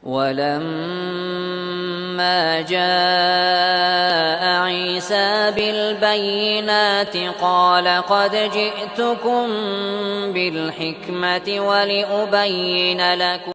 ولما جاء عيسى بالبينات قال قد جئتكم بالحكمة ولأبين لكم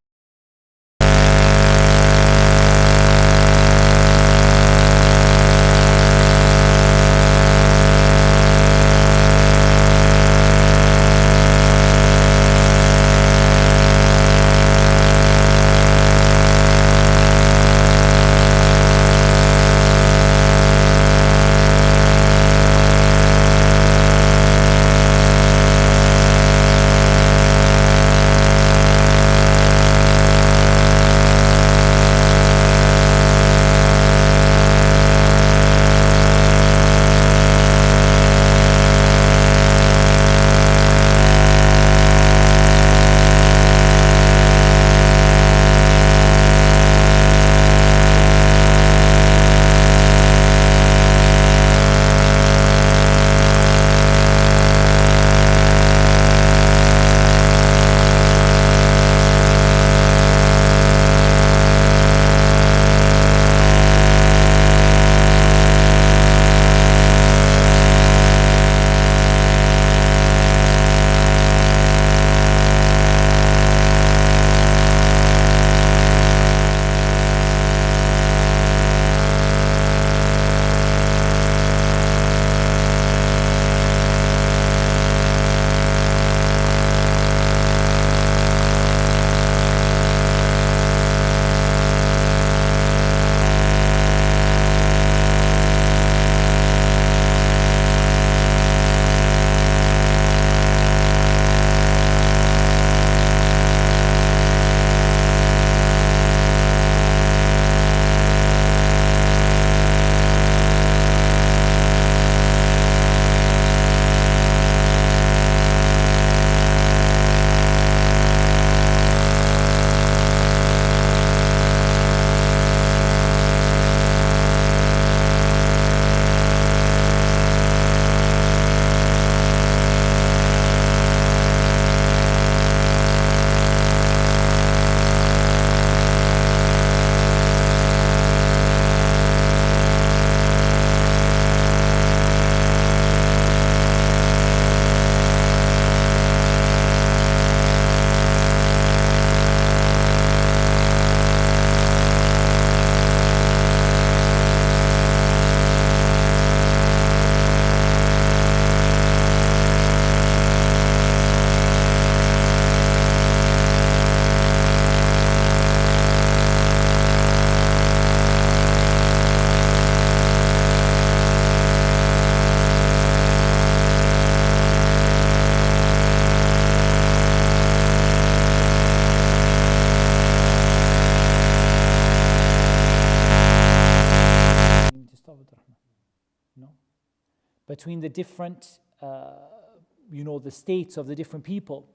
between the different, the states of the different people.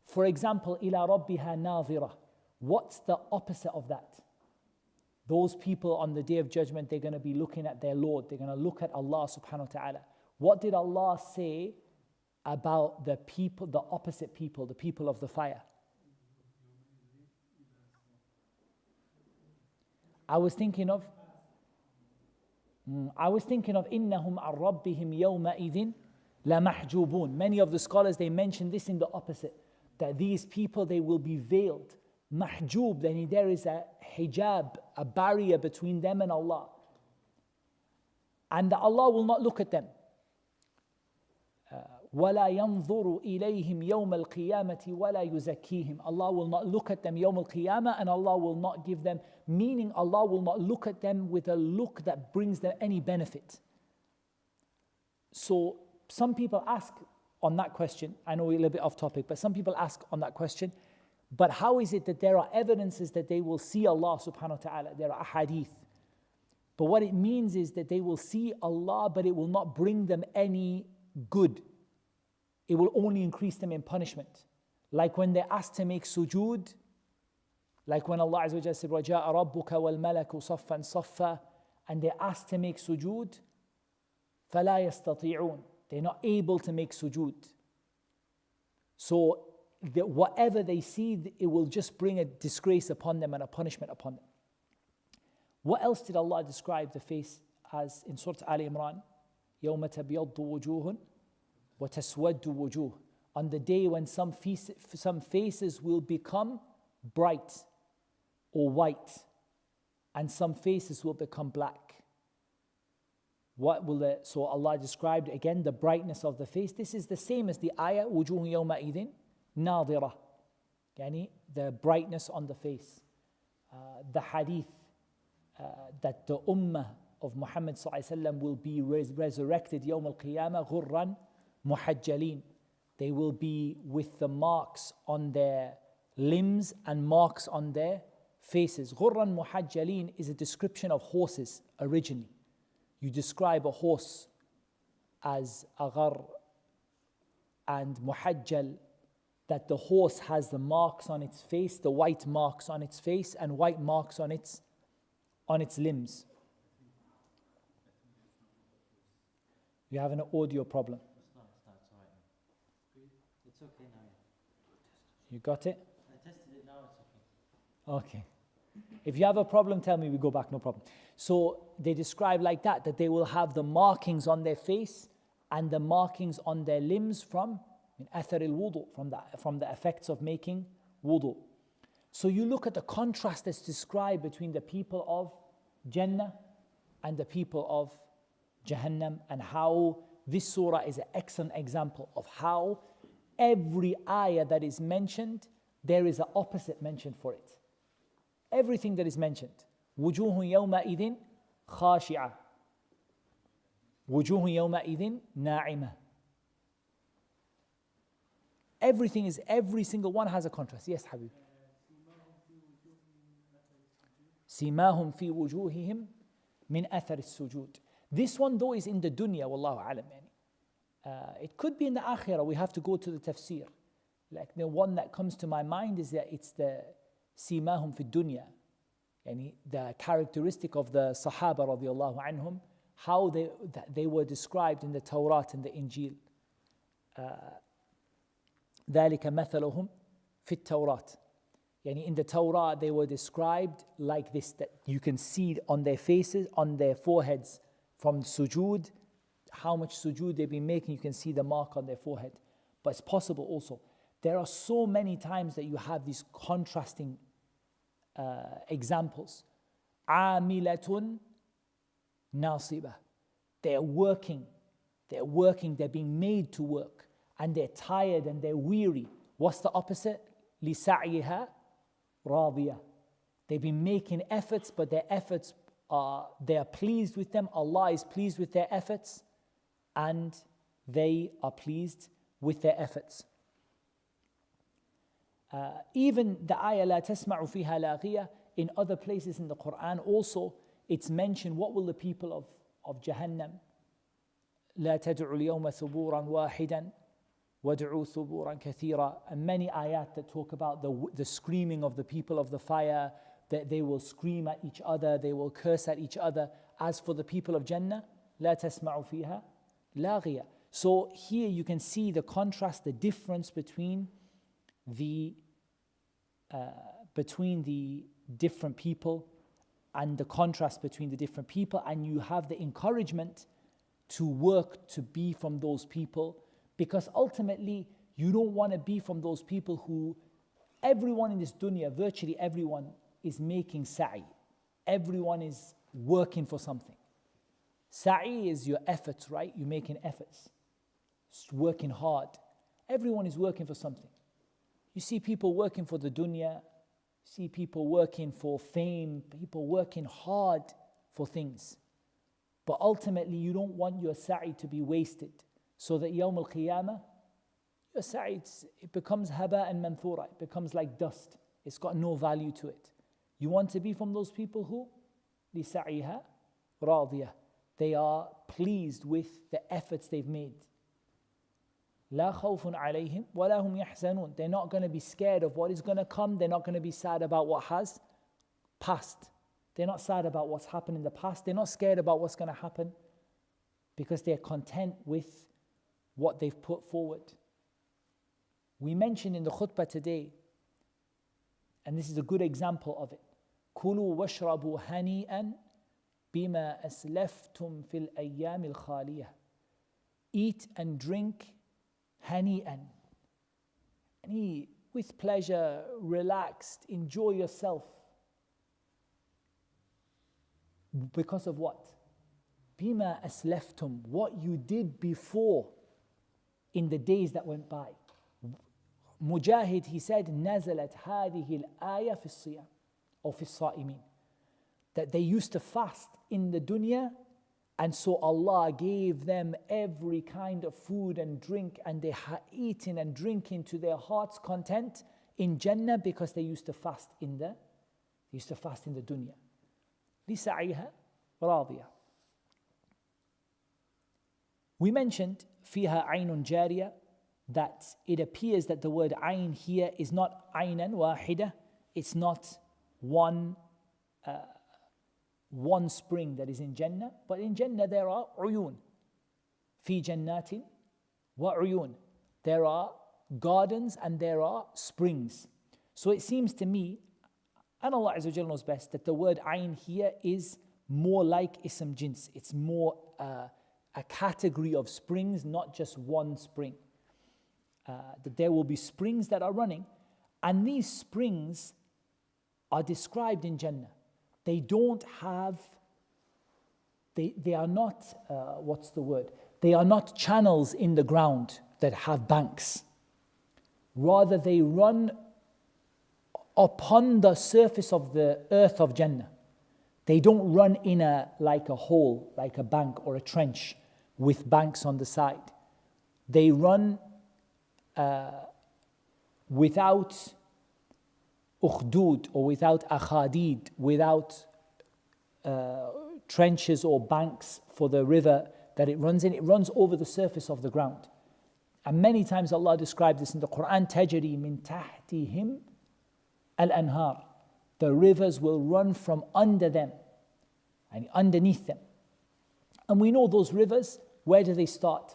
For example, إِلَى رَبِّهَا نَاظِرَةٌ. What's the opposite of that? Those people on the Day of Judgment, they're going to be looking at their Lord. They're going to look at Allah subhanahu wa ta'ala. What did Allah say about the people, the opposite people, the people of the fire? I was thinking of إِنَّهُمْ عَنْ رَبِّهِمْ يَوْمَئِذٍ لَمَحْجُوبُونَ. Many of the scholars, they mention this in the opposite, that these people, they will be veiled. Mahjub, then there is a hijab, a barrier between them and Allah. And Allah will not look at them. وَلَا يَنظُرُ إِلَيْهِمْ يَوْمَ الْقِيَامَةِ وَلَا يُزَكِّيهِمْ. Allah will not look at them يوم القيامة, and Allah will not give them, meaning Allah will not look at them with a look that brings them any benefit. So some people ask on that question, I know we're a little bit off topic, but some people ask on that question, but how is it that there are evidences that they will see Allah subhanahu wa ta'ala? There are ahadith. But what it means is that they will see Allah, but it will not bring them any good. It will only increase them in punishment. Like when they're asked to make sujood, like when Allah Azza wa Jalla said, وَجَاءَ رَبُّكَ وَالْمَلَكُ صَفًّا صَفًّا, and they're asked to make sujood, فَلَا يَسْتَطِيعُونَ. They're not able to make sujood. So whatever they see, it will just bring a disgrace upon them and a punishment upon them. What else did Allah describe the face as in Surah Al Imran? يَوْمَ تَبْيَضُّ وُجُوهٌ وَتَسْوَدُّ وُجُوهٌ. On the day when some faces will become bright or white, and some faces will become black. So Allah described again the brightness of the face. This is the same as the ayah, وُجُوهٌ يَوْمَئِذٍ نَاظِرَةٌ, yani the brightness on the face. The hadith that the ummah of Muhammad ﷺ will be resurrected يوم القيامة غُرًّا مُحَجَّلِينَ. They will be with the marks on their limbs and marks on their faces. غُرًّا مُحَجَّلِينَ is a description of horses originally. You describe a horse as aghar and muhajjal, that the horse has the marks on its face, the white marks on its face and white marks on its limbs. You have an audio problem. It's okay now. You got it? I tested it, now it's okay. Okay. If you have a problem, tell me, we go back, no problem. So they describe like that they will have the markings on their face and the markings on their limbs from athar al-wudu, from the effects of making wudu. So you look at the contrast that's described between the people of Jannah and the people of Jahannam, and how this surah is an excellent example of how every ayah that is mentioned, there is an opposite mentioned for it. Everything that is mentioned. وُجُوهٌ يَوْمَئِذٍ خَاشِعَةٌ وُجُوهٌ يَوْمَئِذٍ نَاعِمَةٌ. Every single one has a contrast. Yes, Habib. سِيمَاهُمْ فِي وُجُوهِهِمْ مِنْ أَثَرِ السُّجُودِ. This one though is in the dunya, wallahu alam. It could be in the akhirah, we have to go to the tafsir. Like the one that comes to my mind is that it's the سِيمَاهُمْ فِي الدُّنْيَا, yani the characteristic of the Sahaba radiallahu anhum, how they were described in the Torah and the Injil. ذَلِكَ مَثَلُهُمْ فِي التَّوْرَاتِ. Yani in the Torah they were described like this, that you can see on their faces, on their foreheads, from sujood, how much sujood they've been making, you can see the mark on their forehead. But it's possible also. There are so many times that you have these contrasting examples. عَامِلَةٌ نَاصِبَةٌ. They're working, they're being made to work, and they're tired and they're weary. What's the opposite? لِسَعْيِهَا رَاضِيَةٌ. They've been making efforts, but their efforts they are pleased with them. Allah is pleased with their efforts, and they are pleased with their efforts. Even the ayah لا تسمع فيها لاغية, in other places in the Quran also it's mentioned what will the people of Jahannam, لا تدعوا اليوم ثبورا واحدا وادعوا ثبورا كثيرا, and many ayat that talk about the screaming of the people of the fire, that they will scream at each other, they will curse at each other. As for the people of Jannah, لا تسمع فيها لاغية. So here you can see the contrast, the difference between the different people, and the contrast between the different people, and you have the encouragement to work to be from those people, because ultimately you don't want to be from those people who, everyone in this dunya, virtually everyone is making sa'i. Everyone is working for something. Sa'i is your efforts, right? You're making efforts, working hard. Everyone is working for something. You see people working for the dunya, see people working for fame, people working hard for things. But ultimately you don't want your sa'i to be wasted, so that yawm al-qiyamah, your sa'i, it becomes haba and manthura, it becomes like dust. It's got no value to it. You want to be from those people who لِسَعِيهَا رَاضِيَةٌ. They are pleased with the efforts they've made. لَا خَوْفٌ عَلَيْهِمْ وَلَا هُمْ يَحْزَنُونَ. They're not going to be scared of what is going to come. They're not going to be sad about what has passed. They're not sad about what's happened in the past. They're not scared about what's going to happen, because they're content with what they've put forward. We mentioned in the khutbah today, and this is a good example of it, كُلُوا وَاشْرَبُوا هَنِيئًا بِمَا أَسْلَفْتُمْ فِي الْأَيَّامِ الْخَالِيَةِ. Eat and drink هَنِيئًا. And eat with pleasure, relaxed, enjoy yourself. Because of what? بِمَا أَسْلَفْتُمْ. What you did before in the days that went by. Mujahid, he said, نزلت هذه الآية في الصيام أو في الصائمين. That they used to fast in the dunya, and so Allah gave them every kind of food and drink, and they had eaten and drinking to their heart's content in Jannah because they used to fast in the dunya. لسعيها راضية. We mentioned فيها عين جارية, that it appears that the word ayn here is not aynan wahida, it's not one spring that is in Jannah, but in Jannah there are uyun. Fi jannatin wa uyun. There are gardens and there are springs. So it seems to me, and Allah Azza wa Jalla knows best, that the word ayn here is more like ism jins. It's more a category of springs, not just one spring. That there will be springs that are running, and these springs are described in Jannah. They don't have, they are not, what's the word? They are not channels in the ground that have banks. Rather, they run upon the surface of the earth of Jannah. They don't run in like a hole, like a bank or a trench with banks on the side. They run without ukhdud or without akhadid, without trenches or banks for the river that it runs in. It runs over the surface of the ground. And many times Allah described this in the Quran, تَجْرِي مِن تَحْتِهِمْ الْأَنْهَارِ. The rivers will run from under them and underneath them. And we know those rivers, where do they start?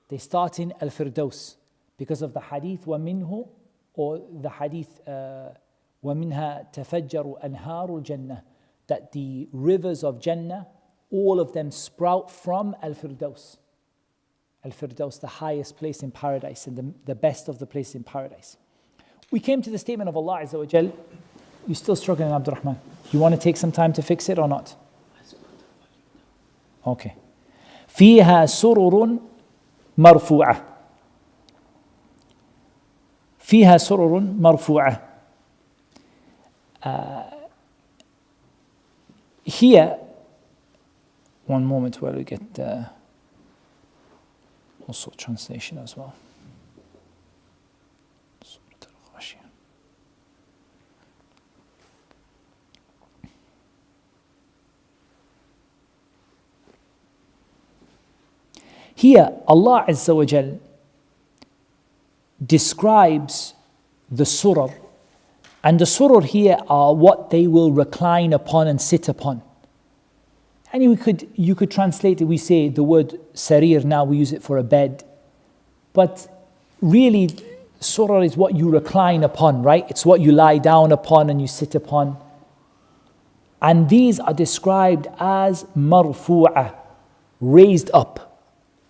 They start in Al-Firdaus, because of the hadith وَمِنْهُ, or the hadith وَمِنْهَا تَفَجَّرُ أَنْهَارُ الْجَنَّةِ, that the rivers of Jannah, all of them sprout from Al-Firdaus. Al-Firdaus, the highest place in paradise and the best of the places in paradise. We came to the statement of Allah Azza wa Jal. You're still struggling, Abdurrahman. You want to take some time to fix it or not? Okay. فيها سرر مرفوعة. فيها سرر مرفوعة. Here, one moment while we get also translation as well. Surah al Ghaashiyah. Here, Allah Azza wa Jal describes the surah, and the surah here are what they will recline upon and sit upon. And you could translate it, we say the word sarir, now we use it for a bed. But really, surah is what you recline upon, right? It's what you lie down upon and you sit upon. And these are described as marfu'ah, raised up,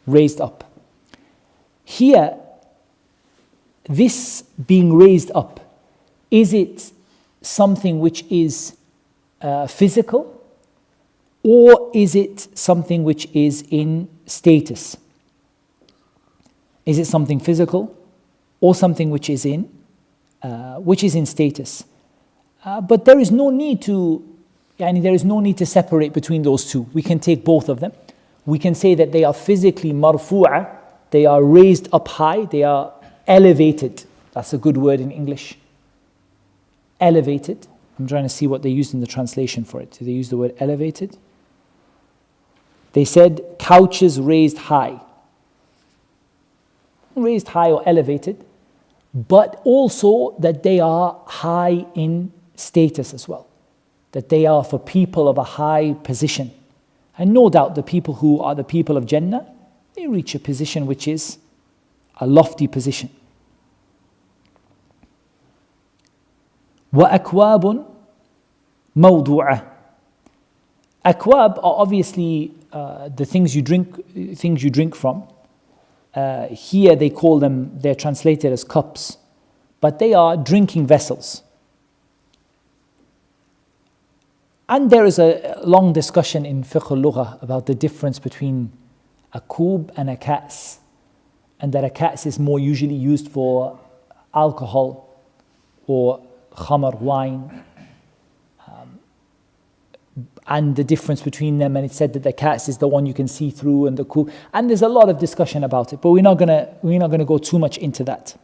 raised up. Here, this being raised up, is it something which is physical, or is it something which is in status? Is it something physical, or something which is in status? But there is no need to, there is no need to separate between those two. We can take both of them. We can say that they are physically marfu'ah, they are raised up high, they are elevated. That's a good word in English. Elevated. I'm trying to see what they used in the translation for it. Did they use the word elevated? They said couches raised high. Raised high or elevated, but also that they are high in status as well. That they are for people of a high position. And no doubt the people who are the people of Jannah, they reach a position which is a lofty position. وَأَكْوَابٌ مَوْضُوعَةٌ. Akwab are obviously the things you drink from. Here they call them, they're translated as cups, but they are drinking vessels. And there is a long discussion in fiqh al-lugha about the difference between a kub and a ka's, and that a ka's is more usually used for alcohol or khamar, wine, and the difference between them. And it's said that the ka's is the one you can see through, and the kub, and there's a lot of discussion about it, but we're not gonna go too much into that.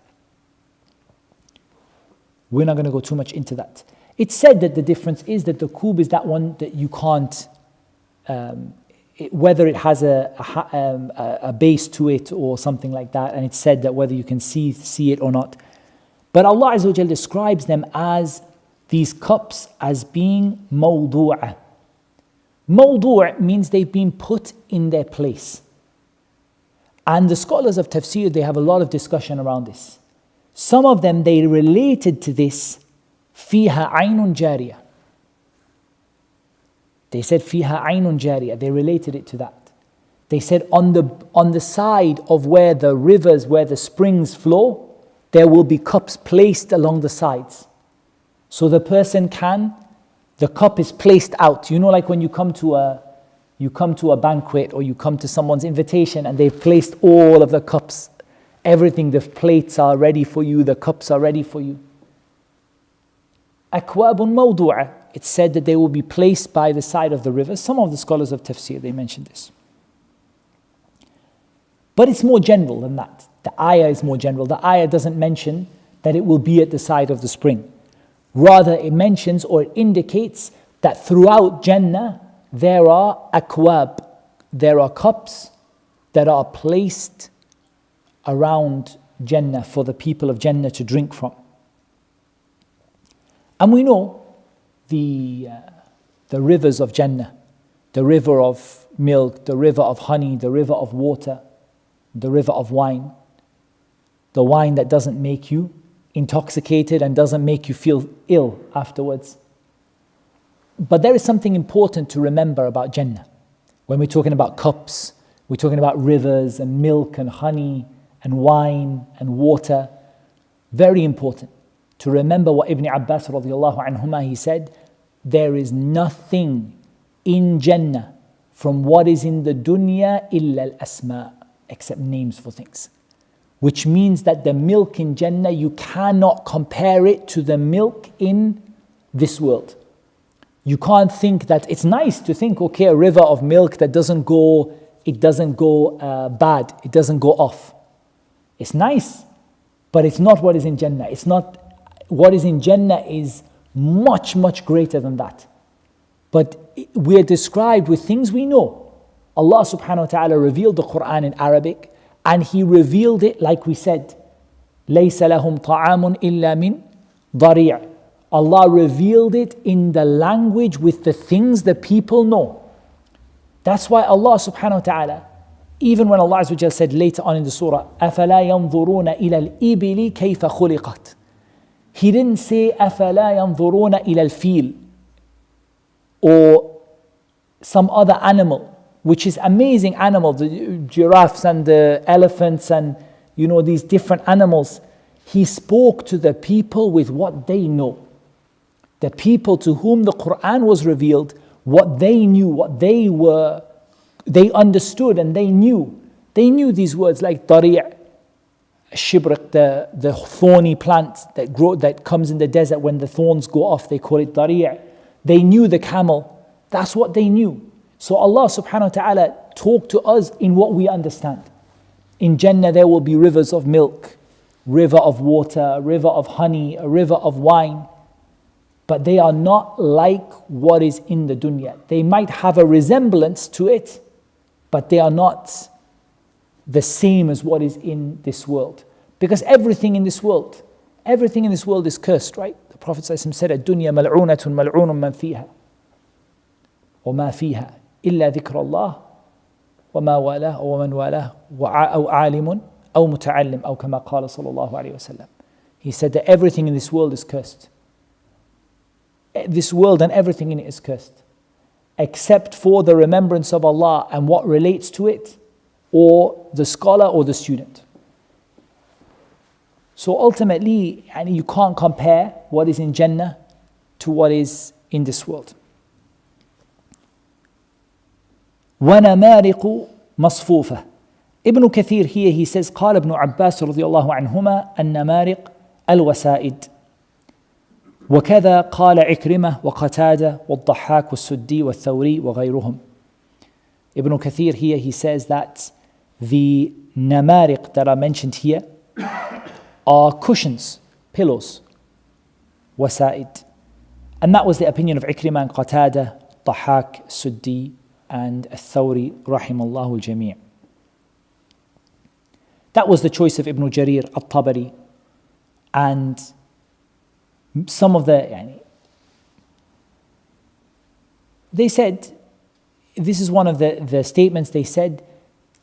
It's said that the difference is that the kub is that one that you can't, whether it has a base to it or something like that, and it's said that whether you can see it or not. But Allah Azza wa Jal describes them as these cups as being mawdu'a. Mawdu' means they've been put in their place. And the scholars of tafsir, they have a lot of discussion around this. Some of them, they related to this فيها عين جارية. They said فيها عين جارية. They related it to that. They said on the side of where the rivers, where the springs flow, there will be cups placed along the sides. So the cup is placed out. You know, like when you come to a banquet or you come to someone's invitation and they've placed all of the cups, everything, the plates are ready for you, the cups are ready for you. Akwabun mawdu'a. It's said that they will be placed by the side of the river. Some of the scholars of tafsir, they mention this. But it's more general than that. The ayah is more general. The ayah doesn't mention that it will be at the side of the spring. Rather, it mentions or it indicates that throughout Jannah, there are akwab, there are cups that are placed around Jannah for the people of Jannah to drink from. And we know the rivers of Jannah, the river of milk, the river of honey, the river of water, the river of wine. The wine that doesn't make you intoxicated and doesn't make you feel ill afterwards. But there is something important to remember about Jannah. When we're talking about cups, we're talking about rivers and milk and honey and wine and water. Very important to remember what Ibn Abbas radiallahu anhuma, he said, there is nothing in Jannah from what is in the dunya illa al-asma, except names for things. Which means that the milk in Jannah, you cannot compare it to the milk in this world. You can't think that, it's nice to think, okay, a river of milk that doesn't go bad, it doesn't go off. It's nice, but it's not what is in Jannah. It's not, what is in Jannah is much, much greater than that. But we're described with things we know. Allah subhanahu wa ta'ala revealed the Quran in Arabic, and He revealed it like we said. لَيْسَ لَهُمْ طَعَامٌ إِلَّا مِنْ ضَرِيعٍ. Allah revealed it in the language with the things the people know. That's why Allah subhanahu wa ta'ala, even when Allah Azza wa Jalla said later on in the surah, أَفَلَا يَنْظُرُونَ إِلَى الْإِبِلِ كَيْفَ خُلِقَتْ. He didn't say أَفَلَا يَنْظُرُونَ إِلَى الْفِيلِ or some other animal, which is amazing animal, the giraffes and the elephants and these different animals. He spoke to the people with what they know. The people to whom the Quran was revealed, what they knew, what they understood and they knew. They knew these words like dari', shibriq, the thorny plant that comes in the desert when the thorns go off, they call it dari'. They knew the camel. That's what they knew. So Allah subhanahu wa ta'ala talked to us in what we understand. In Jannah there will be rivers of milk, river of water, a river of honey, a river of wine. But they are not like what is in the dunya. They might have a resemblance to it, but they are not the same as what is in this world. Because everything in this world is cursed, right? The Prophet ﷺ said, الدنيا ملعونة ملعون من فيها وما فيها إلا ذكر الله وما والاه ومن والاه أو عالم أو متعلم أو كما قال صلى الله عليه وسلم. He said that everything in this world is cursed. this world and everything in it is cursed, except for the remembrance of Allah and what relates to it, or the scholar or the student. So ultimately, and you can't compare what is in Jannah to what is in this world. وَنَمَارِقُ مَصْفُوفَةٌ. Ibn Kathir here, he says, قال ابن عباس رضي الله عنهما النمارق الوسائد. وكذا قال عكرمة وقتادة والضحاك والسدي والثوري وغيرهم. Ibn Kathir here, he says that the namariq that are mentioned here are cushions, pillows, wasa'id. And that was the opinion of Ikrimah and Qatada, Dhahak, Suddi, and Al-Thawri, rahimallahu al-jami'. That was the choice of Ibn Jarir al-Tabari, and some of they said, this is one of the statements, they said,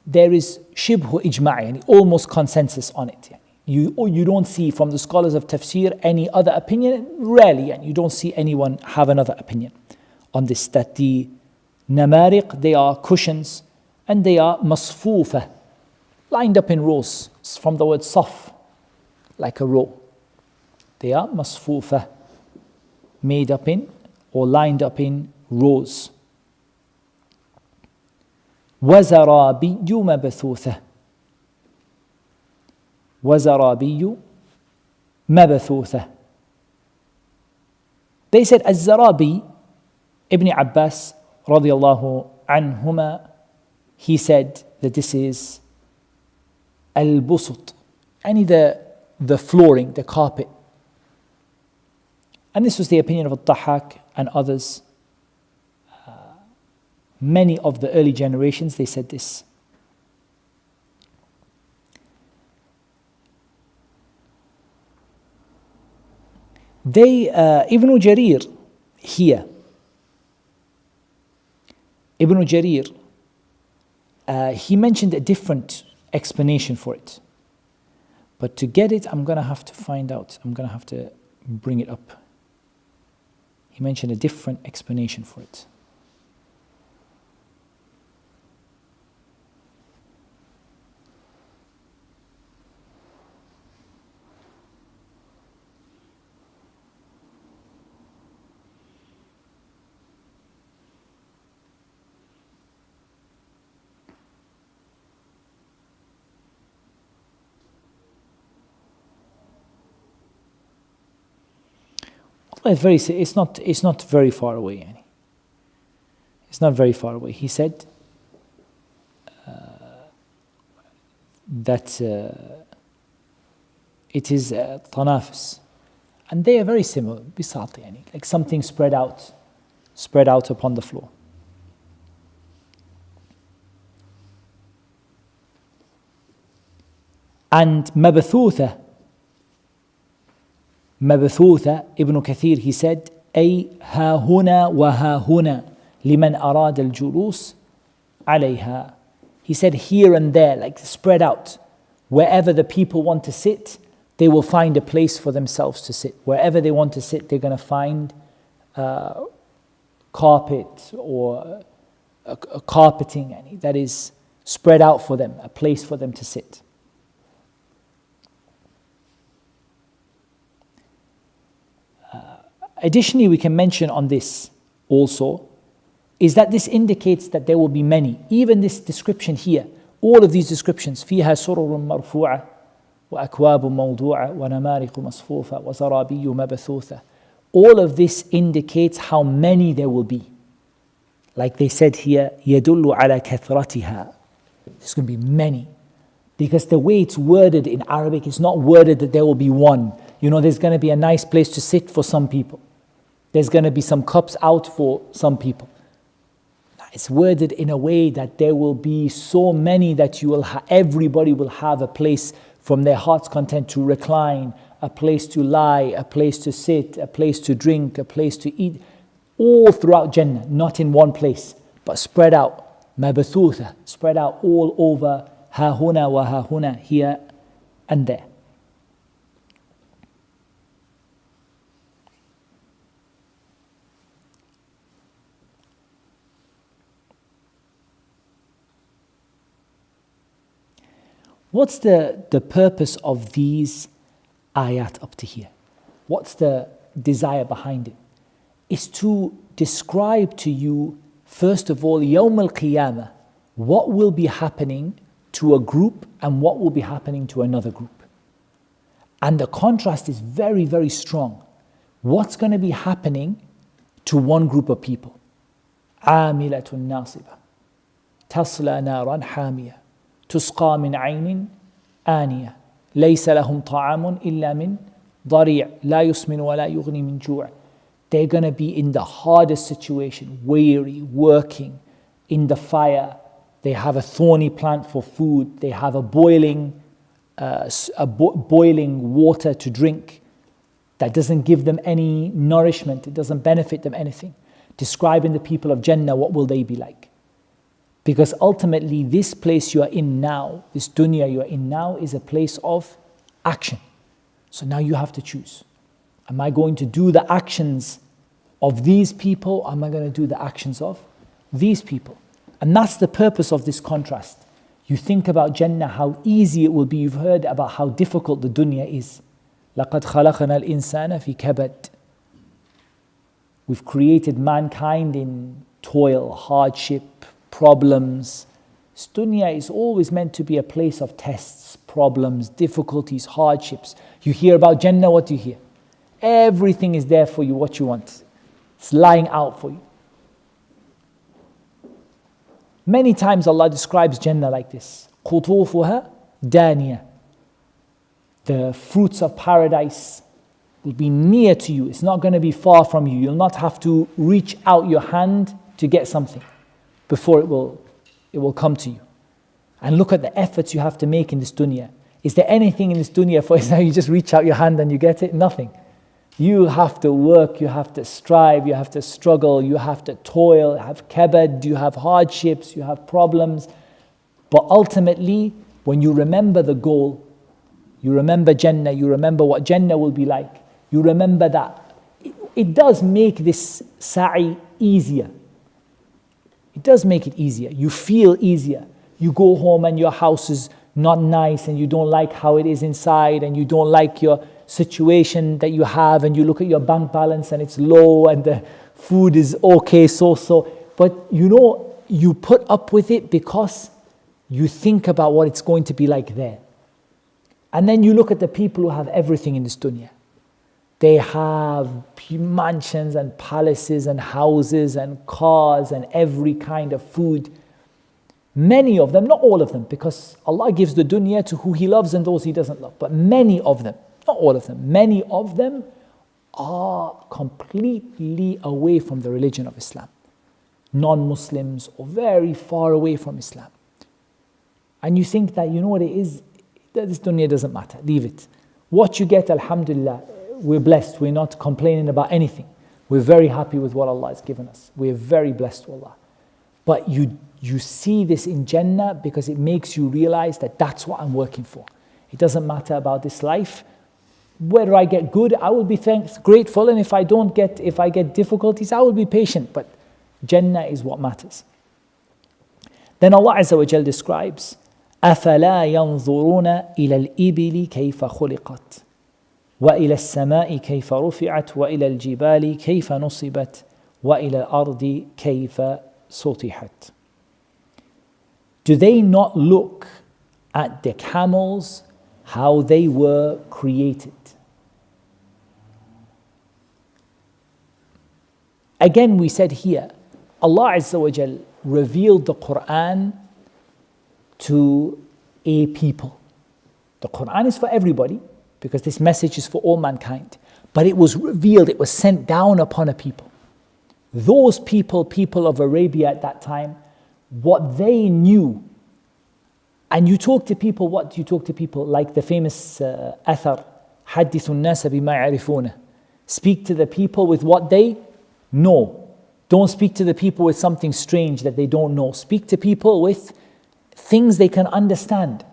there is shibhu ijma', almost consensus on it. You don't see from the scholars of tafsir any other opinion, rarely, and you don't see anyone have another opinion on this, that the namariq, they are cushions, and they are masfufa, lined up in rows. It's from the word saf, like a row. They are masfufa, made up in or lined up in rows. وَزَرَابِيُّ مَبْثُوثَةٌ. وَزَرَابِيُّ مَبْثُوثَةٌ. They said, Al-Zarabi, Ibn Abbas, radiyallahu anhuma, he said that this is al-busut, the flooring, the carpet. And this was the opinion of Al-Dhahak and others. Many of the early generations, they said this. Ibn Jarir here, Ibn Jarir, he mentioned a different explanation for it. But to get it, I'm going to have to find out. I'm going to have to bring it up. He mentioned a different explanation for it. It's not very far away. It's not very far away. He said that it is tanafus, and they are very similar. Bisat, like something spread out upon the floor. And mabthutha, Ibn Kathir, he said, أي ها هنا وها هنا لمن أراد الجلوس عليها. He said here and there, like spread out. Wherever the people want to sit, they will find a place for themselves to sit. Wherever they want to sit, they're going to find carpet or a carpeting that is spread out for them, a place for them to sit. Additionally, we can mention on this also, is that this indicates that there will be many. Even this description here, all of these descriptions, فيها سرر مرفوعة وأكواب موضوعة ونمارق مصفوفة وزرابي مبثوثة. All of this indicates how many there will be. Like they said here, يدل على كثرتها. There's going to be many. Because the way it's worded in Arabic, it's not worded that there will be one. There's going to be a nice place to sit for some people. There's going to be some cups out for some people. It's worded in a way that there will be so many that everybody will have a place from their heart's content to recline, a place to lie, a place to sit, a place to drink, a place to eat, all throughout Jannah, not in one place, but spread out, mabathutha, spread out all over, ha huna wa ha huna, here and there. What's the purpose of these ayat up to here? What's the desire behind it? Is to describe to you, first of all, Yawm al-Qiyamah, what will be happening to a group and what will be happening to another group. And the contrast is very, very strong. What's going to be happening to one group of people? عاملة ناصبة تصلى نارا حامية تسقى من عين آنية ليس لهم طعام إلا من ضريع لا يسمن ولا يغني من جوع. They're going to be in the hardest situation, weary, working, in the fire. They have a thorny plant for food. They have a boiling water to drink that doesn't give them any nourishment. It doesn't benefit them anything. Describing the people of Jannah, what will they be like? Because ultimately, this place you are in now, this dunya you are in now, is a place of action. So now you have to choose. Am I going to do the actions of these people, or am I going to do the actions of these people? And that's the purpose of this contrast. You think about Jannah, how easy it will be. You've heard about how difficult the dunya is. لَقَدْ خَلَقْنَا الْإِنسَانَ فِي كَبَدٍ. We've created mankind in toil, hardship, problems. This dunya is always meant to be a place of tests, problems, difficulties, hardships. You hear about Jannah, what do you hear? Everything is there for you, what you want. It's lying out for you. Many times Allah describes Jannah like this. قُطُوفُهَا دَانِيَةٌ. The fruits of paradise will be near to you. It's not going to be far from you. You'll not have to reach out your hand to get something before it will come to you. And look at the efforts you have to make in this dunya. Is there anything in this dunya, for example, you just reach out your hand and you get it? Nothing. You have to work, you have to strive, you have to struggle, you have to toil, you have kabad, you have hardships, you have problems. But ultimately, when you remember the goal, you remember Jannah, you remember what Jannah will be like, you remember that it does make this sa'i easier. It does make it easier. You feel easier. You go home and your house is not nice and you don't like how it is inside and you don't like your situation that you have, and you look at your bank balance and it's low and the food is okay, so. But you put up with it because you think about what it's going to be like there. And then you look at the people who have everything in this dunya. They have mansions and palaces and houses and cars and every kind of food. Many of them, not all of them, because Allah gives the dunya to who He loves and those He doesn't love. But many of them, not all of them, many of them are completely away from the religion of Islam. Non-Muslims or very far away from Islam. And you think that, you know what it is, that this dunya doesn't matter, leave it. What you get, alhamdulillah, we're blessed, we're not complaining about anything. We're very happy with what Allah has given us. We're very blessed to Allah. But you see this in Jannah because it makes you realize that that's what I'm working for. It doesn't matter about this life. Whether I get good, I will be grateful, and if I get difficulties, I will be patient. But Jannah is what matters. Then Allah Azza wa Jal describes, أَفَلَا يَنظُرُونَ إِلَى الْإِبِلِ كَيْفَ خُلِقَتْ وَإِلَى السَّمَاءِ كَيْفَ رُفِعَتْ وَإِلَى الْجِبَالِ كَيْفَ نُصِبَتْ وَإِلَى الْأَرْضِ كَيْفَ سُطِحَتْ. Do they not look at the camels, how they were created? Again, we said here, Allah Azza wa Jal revealed the Quran to a people. The Quran is for everybody because this message is for all mankind. But it was revealed, it was sent down upon a people. Those people of Arabia at that time, what they knew. And you talk to people, what do you talk to people? Like the famous athar, حَدِّثُ النَّاسَ بِمَا يَعْرِفُونَ. Speak to the people with what they know. Don't speak to the people with something strange that they don't know. Speak to people with things they can understand.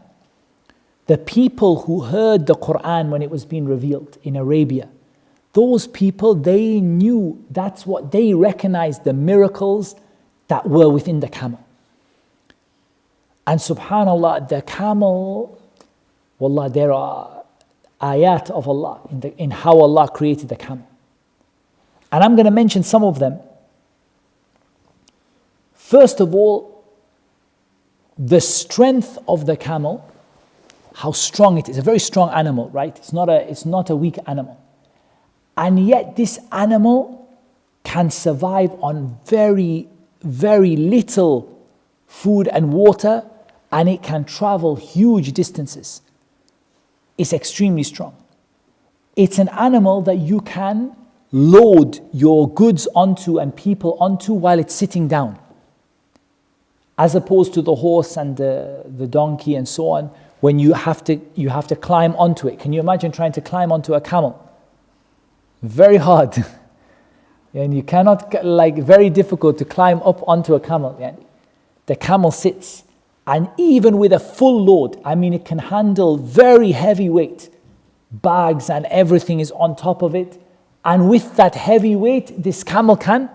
The people who heard the Quran when it was being revealed in Arabia, those people, they knew, that's what they recognized, the miracles that were within the camel. And subhanAllah, the camel, Wallah, there are ayat of Allah in how Allah created the camel. And I'm going to mention some of them. First of all, the strength of the camel, how strong it is. A very strong animal, right? It's not a weak animal. And yet this animal can survive on very, very little food and water, and it can travel huge distances. It's extremely strong. It's an animal that you can load your goods onto and people onto while it's sitting down, as opposed to the horse and the donkey and so on, when you have to climb onto it. Can you imagine trying to climb onto a camel? Very hard. And you cannot, very difficult to climb up onto a camel. The camel sits, and even with a full load, it can handle very heavy weight. Bags and everything is on top of it. And with that heavy weight, this camel can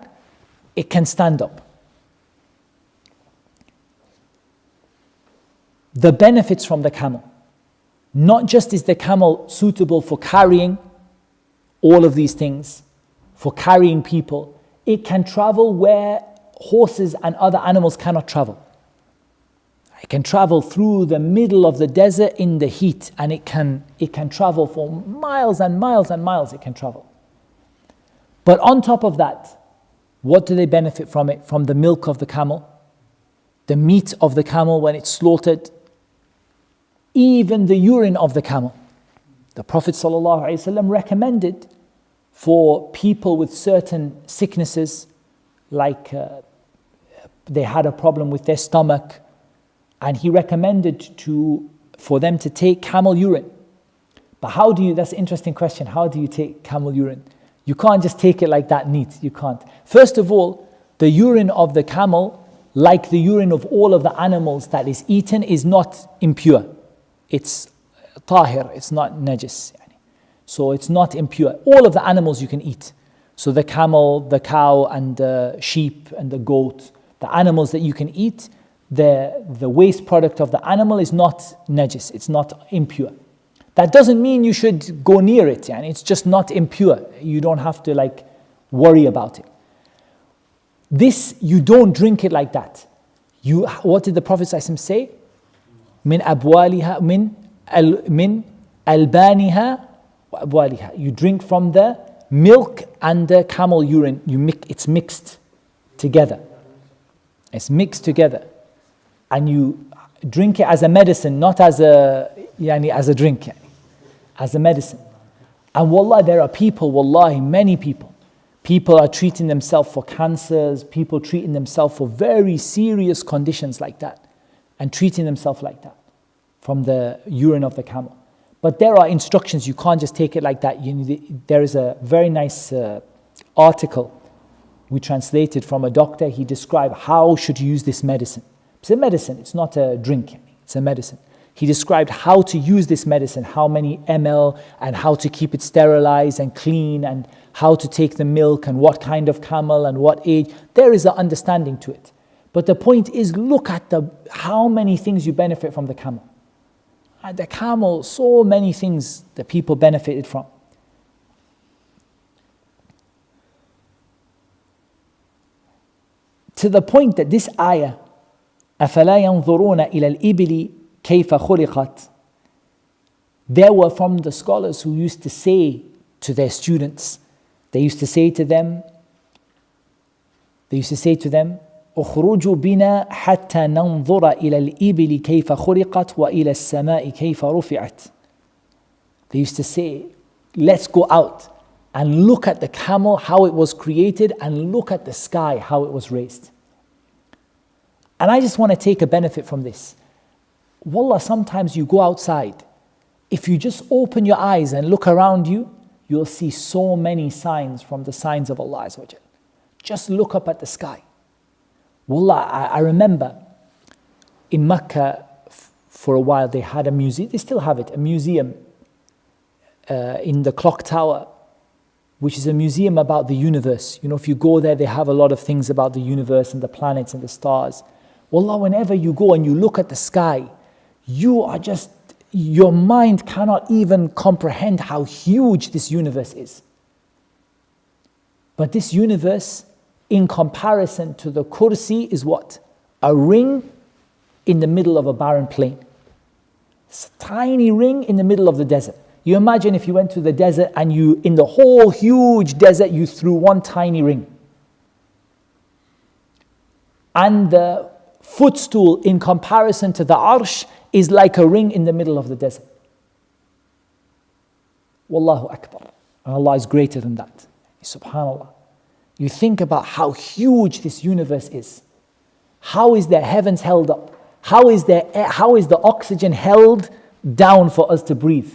stand up. The benefits from the camel. Not just is the camel suitable for carrying all of these things, for carrying people, it can travel where horses and other animals cannot travel. It can travel through the middle of the desert in the heat, and it can travel for miles and miles and miles. It can travel. But on top of that, what do they benefit from it? From the milk of the camel, the meat of the camel when it's slaughtered, even the urine of the camel. The Prophet ﷺ recommended for people with certain sicknesses, like they had a problem with their stomach, and he recommended for them to take camel urine. But that's an interesting question, how do you take camel urine? You can't just take it like that neat, you can't. First of all, the urine of the camel, like the urine of all of the animals that is eaten, is not impure. It's tahir, it's not najis. So it's not impure. All of the animals you can eat. So the camel, the cow, and the sheep, and the goat, the animals that you can eat, the waste product of the animal is not najis, it's not impure. That doesn't mean you should go near it, it's just not impure. You don't have to worry about it. This, you don't drink it like that. What did the Prophet ﷺ say? Min abwaliha, min albaniha wa abwaliha. You drink from the milk and the camel urine. It's mixed together. It's mixed together. And you drink it as a medicine, not as a drink, as a medicine. And wallah, there are people, wallahi, many people. People are treating themselves for cancers, people treating themselves for very serious conditions like that, and treating themselves like that from the urine of the camel. But there are instructions, you can't just take it like that. There is a very nice article we translated from a doctor. He described how should you use this medicine. It's a medicine, it's not a drink, it's a medicine. He described how to use this medicine, how many ml, and how to keep it sterilized and clean, and how to take the milk, and what kind of camel, and what age. There is an understanding to it. But the point is, look at how many things you benefit from the camel. And the camel, so many things that people benefited from. To the point that this ayah, أَفَلَا يَنْظُرُونَ إِلَى الْإِبِلِ كَيْفَ خُلِقَتْ. There were from the scholars who used to say to their students, they used to say to them, اخرجوا بنا حتى ننظر إلى الإبل كيف خلقت وإلى السماء كيف رفعت. They used to say, let's go out and look at the camel, how it was created, and look at the sky, how it was raised. And I just want to take a benefit from this. Wallah, sometimes you go outside. If you just open your eyes and look around you, you'll see so many signs from the signs of Allah Azza wa Jal. Just look up at the sky. Wallah, I remember in Mecca for a while they had a museum, they still have it, a museum in the clock tower, which is a museum about the universe. If you go there, they have a lot of things about the universe and the planets and the stars. Wallah, whenever you go and you look at the sky, you are just your mind cannot even comprehend how huge this universe is. But this universe, in comparison to the kursi, is what? A ring in the middle of a barren plain. It's a tiny ring in the middle of the desert. You imagine if you went to the desert and you, in the whole huge desert, you threw one tiny ring. And the footstool in comparison to the arsh is like a ring in the middle of the desert. Wallahu Akbar. And Allah is greater than that. Subhanallah. You think about how huge this universe is. How is the heavens held up? How is the oxygen held down for us to breathe?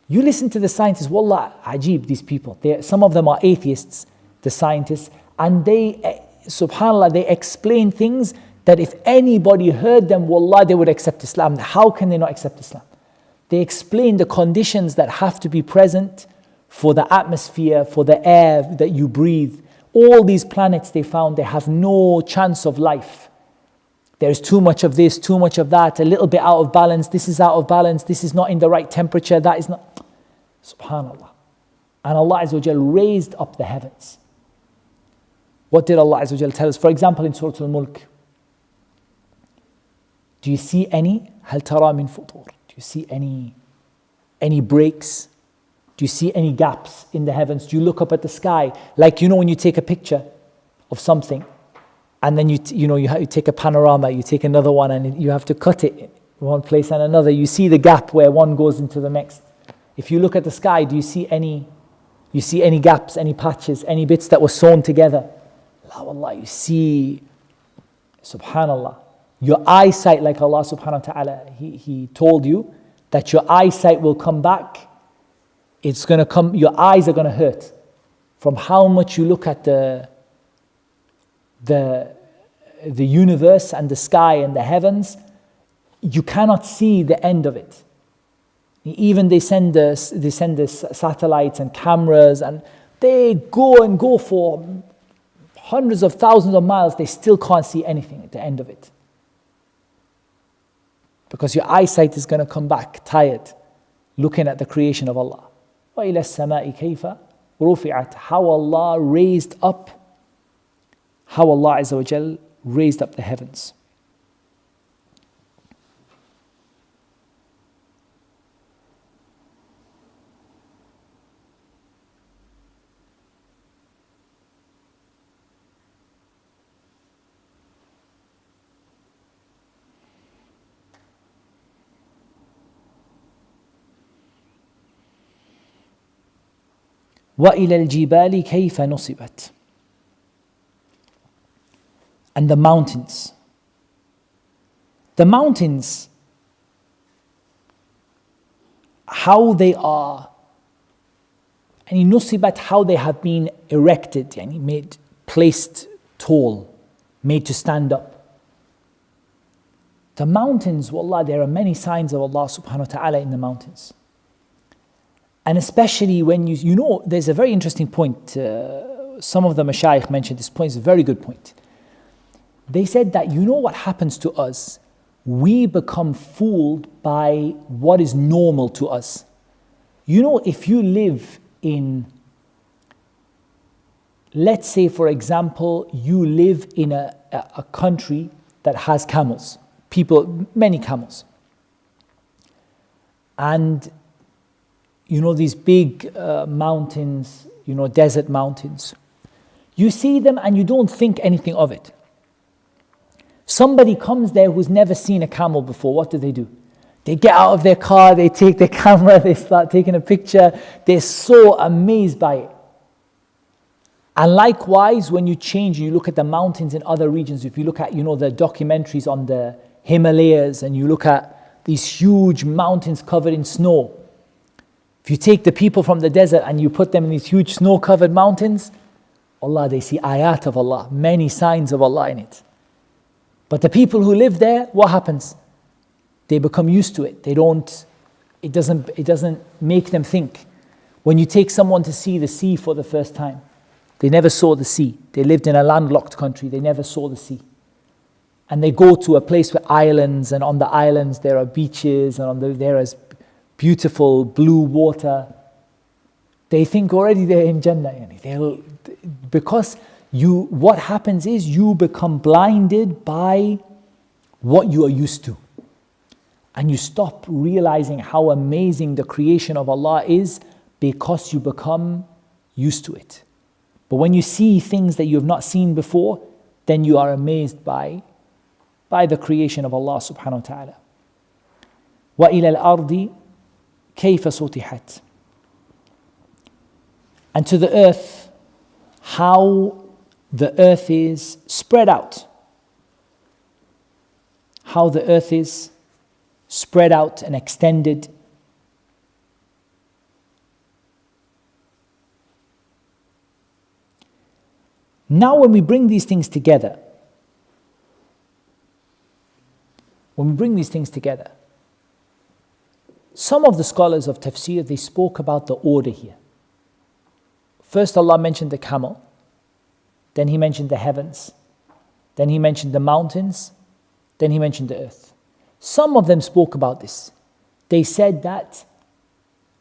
You listen to the scientists, wallah, ajib, these people. Some of them are atheists, the scientists, and they, subhanallah, they explain things that if anybody heard them, wallah, they would accept Islam. How can they not accept Islam? They explain the conditions that have to be present for the atmosphere, for the air that you breathe. All these planets they found, they have no chance of life. There's too much of this, too much of that, a little bit out of balance, this is out of balance, this is not in the right temperature, that is not. Subhanallah. And Allah Azza wa Jal raised up the heavens. What did Allah Azza wa Jal tell us? For example, in Surah al Mulk, do you see any? هل ترى من فطور? Do you see any breaks? Do you see any gaps in the heavens? Do you look up at the sky? Like, when you take a picture of something, and then you take a panorama, you take another one, and you have to cut it in one place and another. You see the gap where one goes into the next. If you look at the sky, do you see any gaps, any patches, any bits that were sewn together? La wallah, you see, subhanallah, your eyesight, like Allah subhanahu wa ta'ala, He told you that your eyesight will come back. It's going to come, your eyes are going to hurt from how much you look at the universe and the sky and the heavens. You cannot see the end of it. Even they send the satellites and cameras, and they go for hundreds of thousands of miles. They still can't see anything at the end of it, because your eyesight is going to come back tired looking at the creation of Allah. وَإِلَى السَّمَاءِ كَيْفَ رُفِعَتْ. How Allah Azza wa Jal raised up the heavens. وَإِلَى الْجِبَالِ كَيْفَ نُصِبَتْ. And the mountains. The mountains, how they are, and nusibat, how they have been erected, and placed tall, made to stand up. The mountains, wallah, there are many signs of Allah subhanahu wa ta'ala in the mountains. And especially when there's a very interesting point. Some of the mashayikh mentioned this point. It's a very good point. They said that what happens to us? We become fooled by what is normal to us. If you live in, let's say for example, you live in a country that has camels, many camels. And these big mountains, desert mountains. You see them and you don't think anything of it. Somebody comes there who's never seen a camel before. What do? They get out of their car, they take their camera, they start taking a picture. They're so amazed by it. And likewise, when you look at the mountains in other regions, if you look at, the documentaries on the Himalayas, and you look at these huge mountains covered in snow. If you take the people from the desert and you put them in these huge snow-covered mountains, Allah, they see ayat of Allah, many signs of Allah in it. But the people who live there, what happens? They become used to it. It doesn't make them think. When you take someone to see the sea for the first time, they never saw the sea. They lived in a landlocked country, they never saw the sea. and they go to a place with islands, and on the islands there are beaches, and there is beautiful blue water, they think already they're in Jannah. Because what happens is you become blinded by what you are used to. And you stop realizing how amazing the creation of Allah is because you become used to it. But when you see things that you have not seen before, then you are amazed by the creation of Allah subhanahu wa ta'ala. وَإِلَى الْأَرْضِ كَيْفَ سُطِحَتْ. And to the earth, how the earth is spread out. How the earth is spread out and extended. Now when we bring these things together, some of the scholars of tafsir, they spoke about the order here. First Allah mentioned the camel, then He mentioned the heavens, then He mentioned the mountains, then He mentioned the earth. Some of them spoke about this. They said that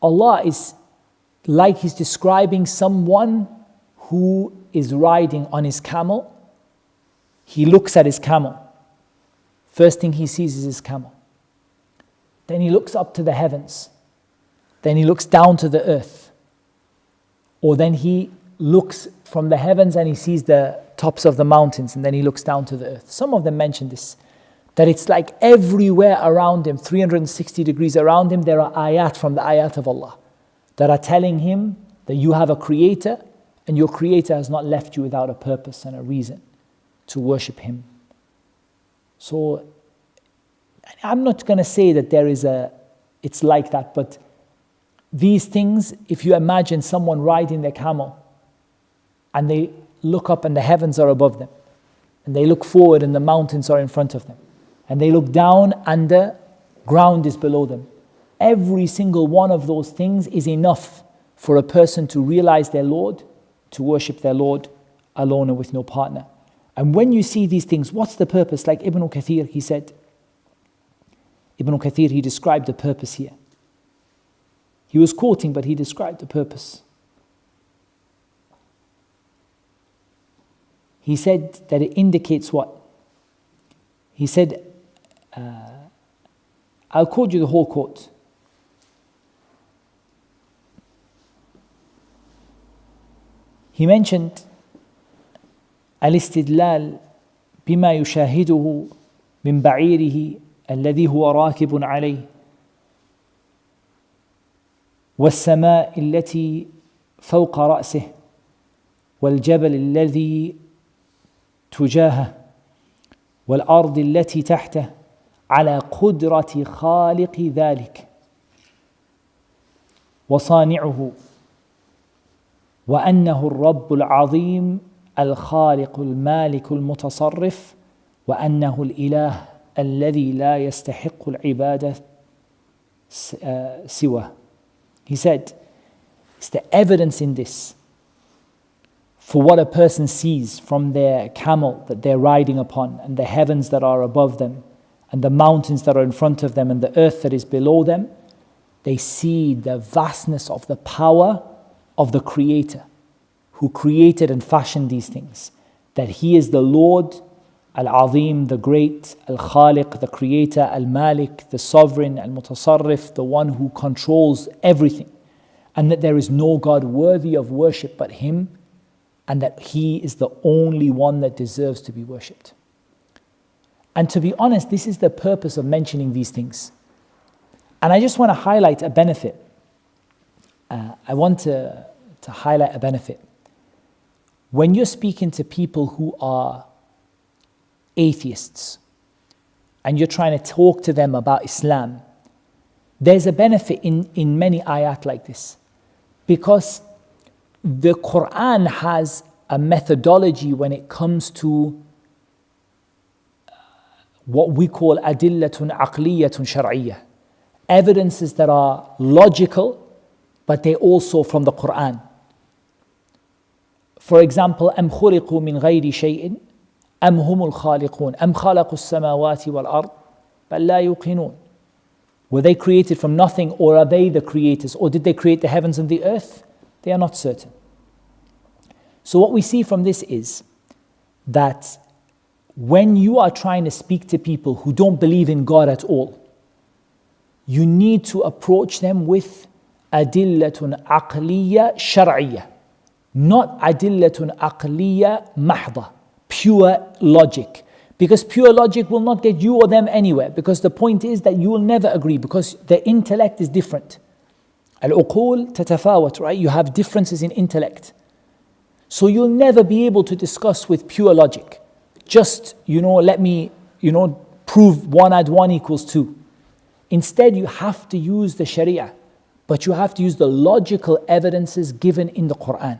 Allah is like He's describing someone who is riding on his camel. He looks at his camel. First thing he sees is his camel. Then he looks up to the heavens. Then he looks down to the earth. Or then he looks from the heavens and he sees the tops of the mountains, and then he looks down to the earth. Some of them mention this, that it's like everywhere around him, 360 degrees around him, there are ayat from the ayat of Allah that are telling him that you have a creator, and your creator has not left you without a purpose and a reason to worship Him. So I'm not going to say that it's like that, but these things, if you imagine someone riding their camel and they look up and the heavens are above them, and they look forward and the mountains are in front of them, and they look down and the ground is below them. Every single one of those things is enough for a person to realize their Lord, to worship their Lord alone and with no partner. And when you see these things, what's the purpose? Like Ibn Kathir, he described the purpose here. He was quoting, but he described the purpose. He said that it indicates what? He said, I'll quote you the whole quote. He mentioned الاستدلال بما يشاهده من بعيره الذي هو راكب عليه والسماء التي فوق رأسه والجبل الذي تجاهه والأرض التي تحته على قدرة خالق ذلك وصانعه وأنه الرب العظيم الخالق المالك المتصرف وأنه الإله الذي لا يستحق العبادة سواه. He said, it's the evidence in this for what a person sees from their camel that they're riding upon, and the heavens that are above them, and the mountains that are in front of them, and the earth that is below them. They see the vastness of the power of the Creator who created and fashioned these things, that He is the Lord Al-Azim, the Great, Al-Khaliq, the Creator, Al-Malik, the Sovereign, Al-Mutasarrif, the one who controls everything, and that there is no God worthy of worship but Him, and that He is the only one that deserves to be worshipped. And to be honest, this is the purpose of mentioning these things. And I just want to highlight a benefit. I want to highlight a benefit. When you're speaking to people who are atheists and you're trying to talk to them about Islam, there's a benefit in many ayat like this, because the Quran has a methodology when it comes to what we call adillatun aqliyatun shar'iyyah, evidences that are logical, but they're also from the Quran. For example, أَمْ خُلِقُوا مِنْ غَيْرِ شَيْءٍ أم هم الخالقون أم خلقوا السماوات والأرض بل لا يوقنون. Were they created from nothing, or are they the creators, or did they create the heavens and the earth? They are not certain. So what we see from this is that when you are trying to speak to people who don't believe in God at all, you need to approach them with adillatun aqliya shar'iyya, not adillatun aqliya mahda, pure logic. Because pure logic will not get you or them anywhere, because the point is that you will never agree, because the intellect is different. Al-uqul tatafawat, right? You have differences in intellect. So you'll never be able to discuss with pure logic. Just, let me, prove 1 + 1 = 2. Instead, you have to use the Sharia, but you have to use the logical evidences given in the Quran.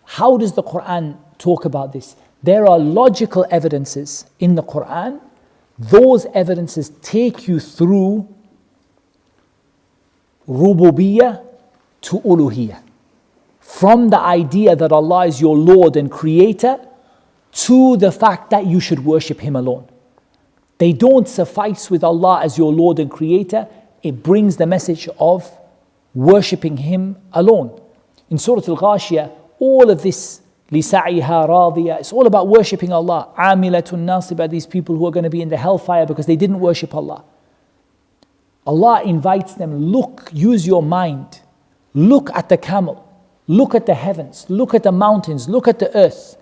How does the Quran talk about this? There are logical evidences in the Quran. Those evidences take you through rububiyyah to uluhiyyah. From the idea that Allah is your Lord and Creator to the fact that you should worship Him alone. They don't suffice with Allah as your Lord and Creator. It brings the message of worshipping Him alone. In Surah al Ghaashiyah, all of this, لِسَعِيهَا رَاضِيَةٌ, it's all about worshipping Allah. عَامِلَةٌ نَاصِبَةٌ, these people who are going to be in the hellfire because they didn't worship Allah. Allah invites them, look, use your mind. Look at the camel. Look at the heavens. Look at the mountains. Look at the earth.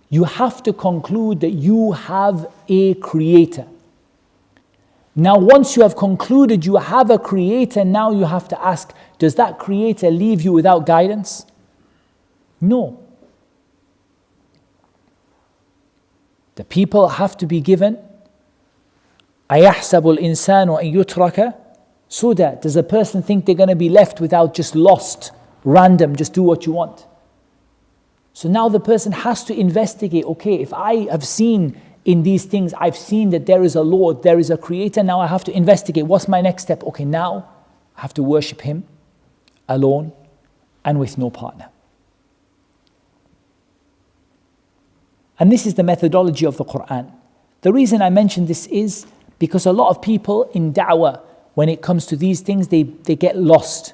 You have to conclude that you have a creator. Now, once you have concluded you have a creator, now you have to ask, does that creator leave you without guidance? No. The people have to be given, أَيَحْسَبُ الْإِنسَانُ أَن يُتْرَكَ سُدًى. Does a person think they're going to be left without, just lost, random, just do what you want? So now the person has to investigate, okay, if I have seen in these things, I've seen that there is a Lord, there is a Creator, now I have to investigate, what's my next step? Okay, now I have to worship Him alone and with no partner. And this is the methodology of the Quran. The reason I mention this is because a lot of people in da'wah, when it comes to these things, they get lost.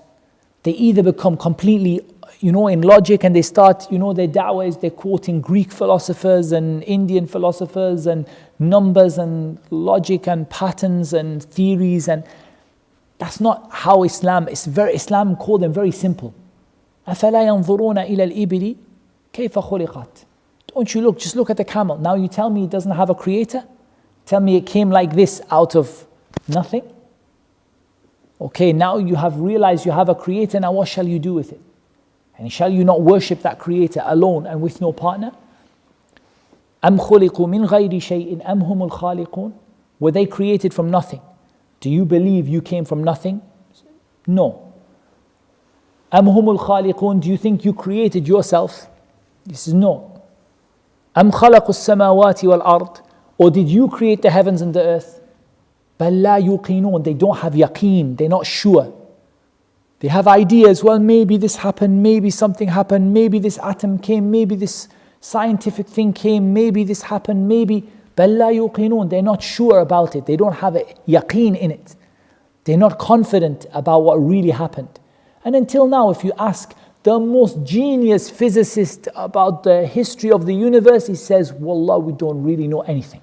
They either become completely, in logic, and they start, their da'wah is they're quoting Greek philosophers and Indian philosophers and numbers and logic and patterns and theories, and that's not how Islam is. Islam called them very simple. أَفَلَا يَنْظُرُونَ إِلَى الْإِبِلِ كَيْفَ خُلِقَتْ. Don't you look, just look at the camel. Now you tell me it doesn't have a creator? Tell me it came like this out of nothing? Okay, now you have realized you have a creator, now what shall you do with it? And shall you not worship that creator alone and with no partner? أَمْ خُلِقُوا مِنْ غَيْرِ شَيْءٍ أَمْ هُمُ الْخَالِقُونَ. Were they created from nothing? Do you believe you came from nothing? No. أَمْ هُمُ الْخَالِقُونَ. Do you think you created yourself? This is no. أَمْ خَلَقُوا السَّمَاوَاتِ وَالْأَرْضِ. Or did you create the heavens and the earth? بَلْ لَا يُوقِنُونَ. They don't have yaqeen, they're not sure. They have ideas, well, maybe this happened, maybe something happened, maybe this atom came, maybe this scientific thing came, maybe this happened, maybe. بَلْ لَا يُوقِنُونَ. They're not sure about it, they don't have a yaqeen in it. They're not confident about what really happened. And until now, if you ask the most genius physicist about the history of the universe, he says, Wallah, we don't really know anything.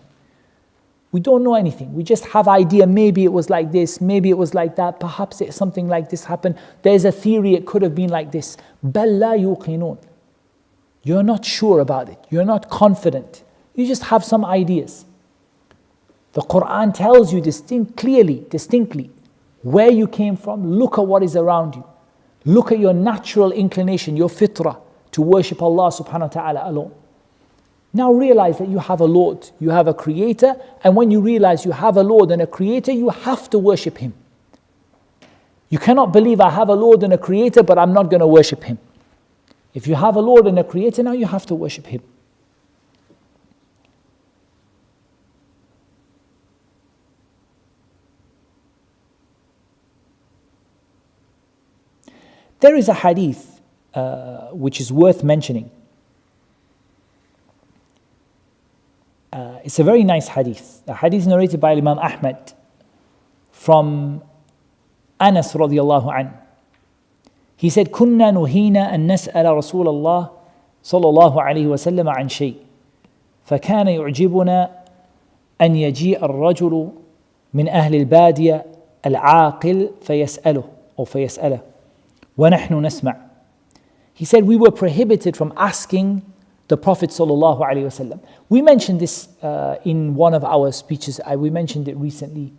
We don't know anything. We just have idea, maybe it was like this, maybe it was like that, perhaps something like this happened. There's a theory it could have been like this. بَلْ لَا يُوقِنُونَ. You're not sure about it. You're not confident. You just have some ideas. The Quran tells you distinctly, where you came from. Look at what is around you. Look at your natural inclination, your fitrah, to worship Allah subhanahu wa ta'ala alone. Now realize that you have a Lord, you have a Creator, and when you realize you have a Lord and a Creator, you have to worship Him. You cannot believe I have a Lord and a Creator, but I'm not going to worship Him. If you have a Lord and a Creator, now you have to worship Him. There is a hadith which is worth mentioning. It's a very nice hadith. A hadith narrated by Imam Ahmad from Anas radiallahu anhu. He said, كنا نهينا أن نسأل رسول الله صلى الله عليه وسلم عن شيء فكان يعجبنا أن يجيء الرجل من أهل البادية العاقل فيسأله ونحن نسمع. He said we were prohibited from asking the Prophet sallallahu alaihi wasallam. We mentioned this in one of our speeches. We mentioned it recently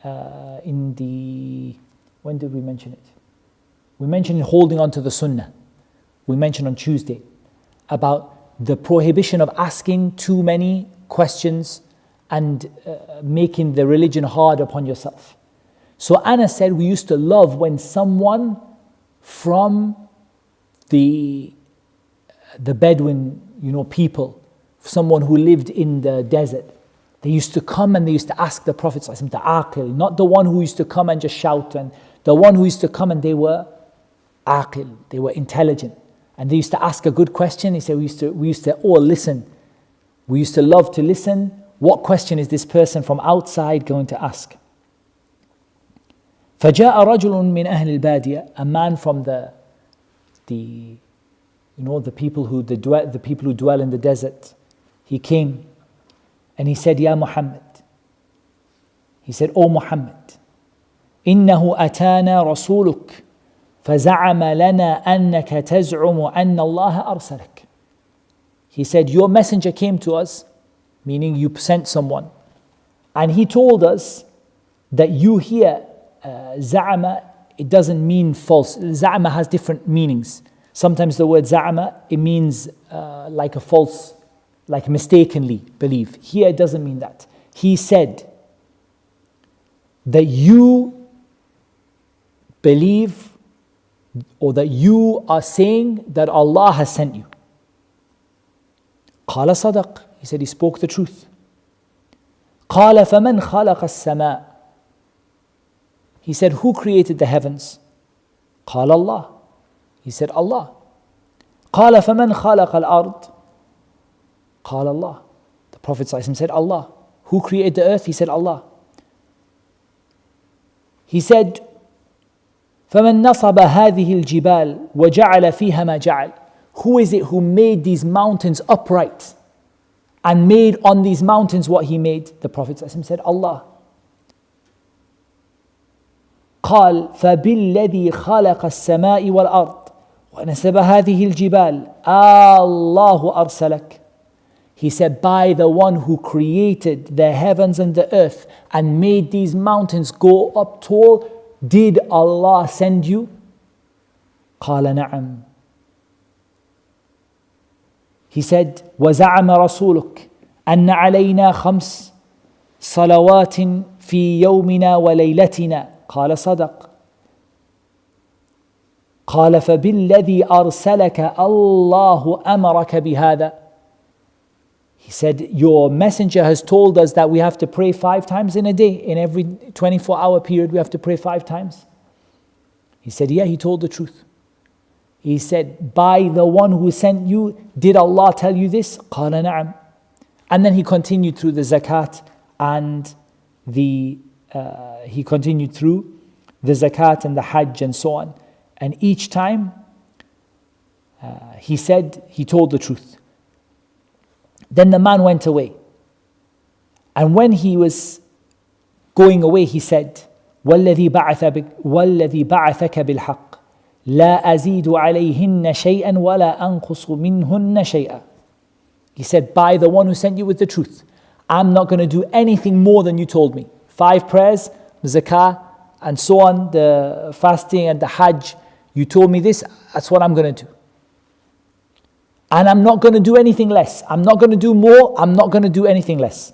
when did we mention it? We mentioned holding on to the sunnah. We mentioned on Tuesday about the prohibition of asking too many questions and making the religion hard upon yourself. So Anas said we used to love when someone from the Bedouin, people, someone who lived in the desert, they used to come and they used to ask the Prophet the aqil, not the one who used to come and just shout, and the one who used to come and they were aqil, they were intelligent, and they used to ask a good question. He said we used to all listen. We used to love to listen. What question is this person from outside going to ask? فجاء رجل من أهل البادية, a man from the people who dwell in the desert. He came and he said, Ya Muhammad. He said, O Muhammad, إنه أتانا رسولك فزعم لنا أنك تزعم أن الله أرسلك. He said, your messenger came to us, meaning you sent someone, and he told us that you here, za'ama, it doesn't mean false. Za'ama has different meanings. Sometimes the word za'ama, it means like a false, like mistakenly believe. Here it doesn't mean that. He said that you believe, or that you are saying that Allah has sent you. قال صدق. He said he spoke the truth. قال فمن خلق السماء. He said, who created the heavens? قال الله. He said, Allah. قال فمن خلق الأرض. قال الله. The Prophet ﷺ said, Allah. Who created the earth? He said, Allah. He said, فمن نصب هذه الجبال وجعل فيها ما جعل. Who is it who made these mountains upright and made on these mountains what he made? The Prophet ﷺ said, Allah. قال فبالذي خلق السماء والأرض ونسب هذه الجبال الله أرسلك. He said, by the one who created the heavens and the earth and made these mountains go up tall, did Allah send you? قال نعم. He said, وزعم رسولك أن علينا 5 صلوات في يومنا وليلتنا. قال صدق. قال فبالذي أرسلك الله أمرك بهذا. He said, your messenger has told us that we have to pray 5 times in a day. In every 24-hour period, we have to pray 5 times. He said, yeah, he told the truth. He said, by the one who sent you, did Allah tell you this? قال نعم. And then he continued through the zakat and the zakat and the hajj and so on. And each time he said he told the truth. Then the man went away. And when he was going away, he said, وَالَّذِي بَعَثَكَ بِالْحَقِّ لَا أَزِيدُ عَلَيْهِنَّ شَيْئًا وَلَا أَنْقُصُ مِنْهُنَّ شَيْئًا. He said, by the one who sent you with the truth, I'm not going to do anything more than you told me. 5 prayers, zakah, and so on, the fasting and the hajj. You told me this, that's what I'm going to do. And I'm not going to do anything less. I'm not going to do more, I'm not going to do anything less.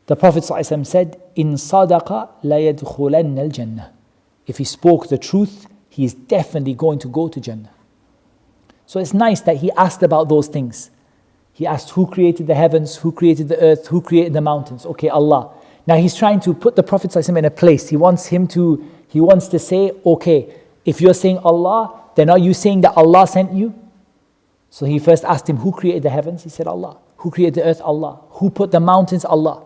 The Prophet ﷺ said, إِن صَدَقَ لَيَدْخُلَنَّ الْجَنَّةِ. If he spoke the truth, he is definitely going to go to Jannah. So it's nice that he asked about those things. He asked who created the heavens, who created the earth, who created the mountains. Okay, Allah. Now he's trying to put the Prophet ﷺ in a place. He wants to say, okay, if you're saying Allah, then are you saying that Allah sent you? So he first asked him, who created the heavens? He said, Allah. Who created the earth? Allah. Who put the mountains? Allah.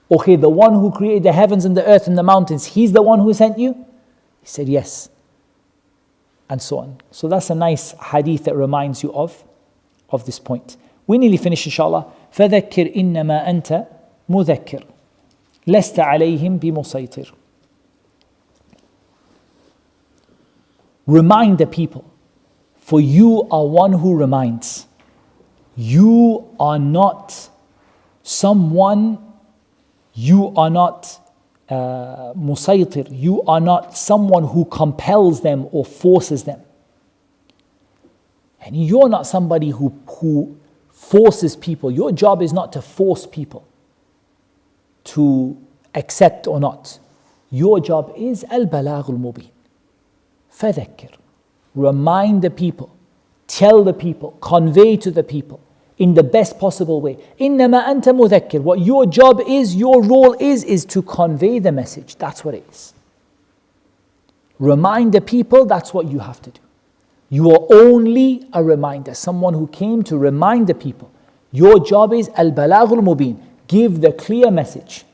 Okay, the one who created the heavens and the earth and the mountains, he's the one who sent you? He said, yes. And so on. So that's a nice hadith that reminds you of this point. We nearly finished, inshallah. فَذَكِّرْ إِنَّمَا أَنْتَ مُذَكِّرْ لَسْتَ عَلَيْهِمْ بِمُصَيْطِرٍ. Remind the people, for you are one who reminds. You are not someone, you are not musaytir, you are not someone who compels them or forces them. And you're not somebody who forces people. Your job is not to force people to accept or not. Your job is al-balagh al-mubin. فَذَكِّرْ. Remind the people, tell the people, convey to the people in the best possible way. إِنَّمَا أَنْتَ مُذَكِّرْ. What your job is, your role is to convey the message. That's what it is. Remind the people, that's what you have to do. You are only a reminder, someone who came to remind the people. Your job is al-balagh al-mubin. Give the clear message.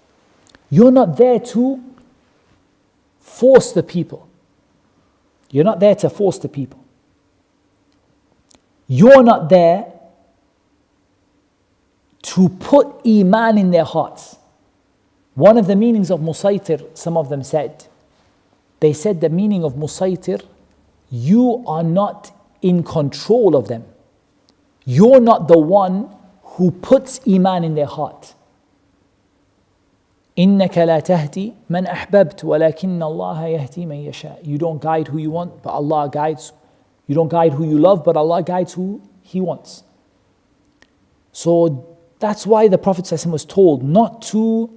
You're not there to force the people. You're not there to force the people. You're not there to put iman in their hearts. One of the meanings of musaytir, some of them said, they said the meaning of musaytir, you are not in control of them. You're not the one who puts iman in their heart. إِنَّكَ لَا تَهْدِي مَنْ أَحْبَبْتَ وَلَكِنَّ اللَّهَ يَهْدِي مَنْ يَشَاءُ. You don't guide who you want, but Allah guides. You don't guide who you love, but Allah guides who He wants. So that's why the Prophet ﷺ was told not to,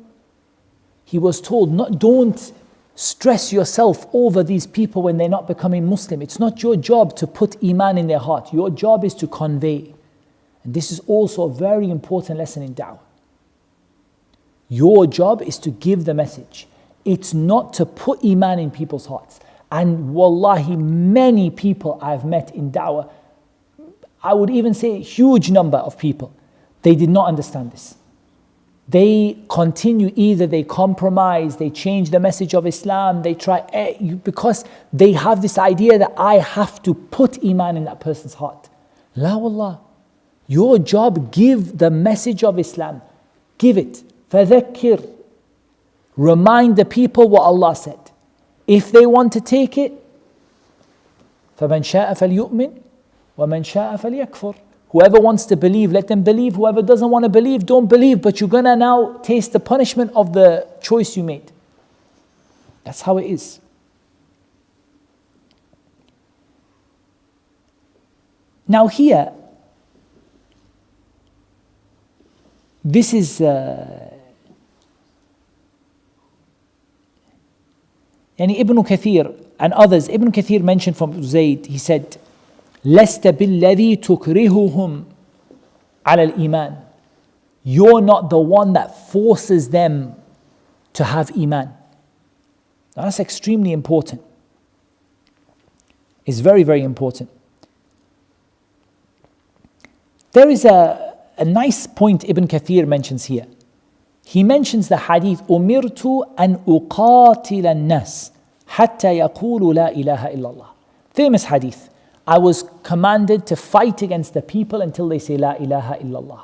don't stress yourself over these people when they're not becoming Muslim. It's not your job to put iman in their heart. Your job is to convey. And this is also a very important lesson in da'wah. Your job is to give the message. It's not to put iman in people's hearts. And wallahi, many people I've met in da'wah, I would even say a huge number of people, they did not understand this. They continue, either they compromise, they change the message of Islam, they try, because they have this idea that I have to put iman in that person's heart. La wallah. Your job, give the message of Islam. Give it. فَذَكِّرْ. Remind the people what Allah said. If they want to take it, فَمَنْ شَاءَ فَلْيُؤْمِنْ وَمَنْ شَاءَ فَلْيَكْفُرْ. Whoever wants to believe, let them believe. Whoever doesn't want to believe, don't believe. But you're going to now taste the punishment of the choice you made. That's how it is. Now here, this is Ibn Kathir and others. Ibn Kathir mentioned from Zayd, he said, لَسْتَ بِالَّذِي تُكْرِهُهُمْ عَلَى الْإِيمَانِ. You're not the one that forces them to have iman. Now that's extremely important. It's very, very important. There is a nice point Ibn Kathir mentions here. He mentions the hadith, أُمِرْتُ أَنْ أُقَاتِلَ النَّاسِ حَتَّى يَقُولُوا لَا إِلَهَ إِلَّا اللَّهِ. Famous hadith. I was commanded to fight against the people until they say La ilaha illallah.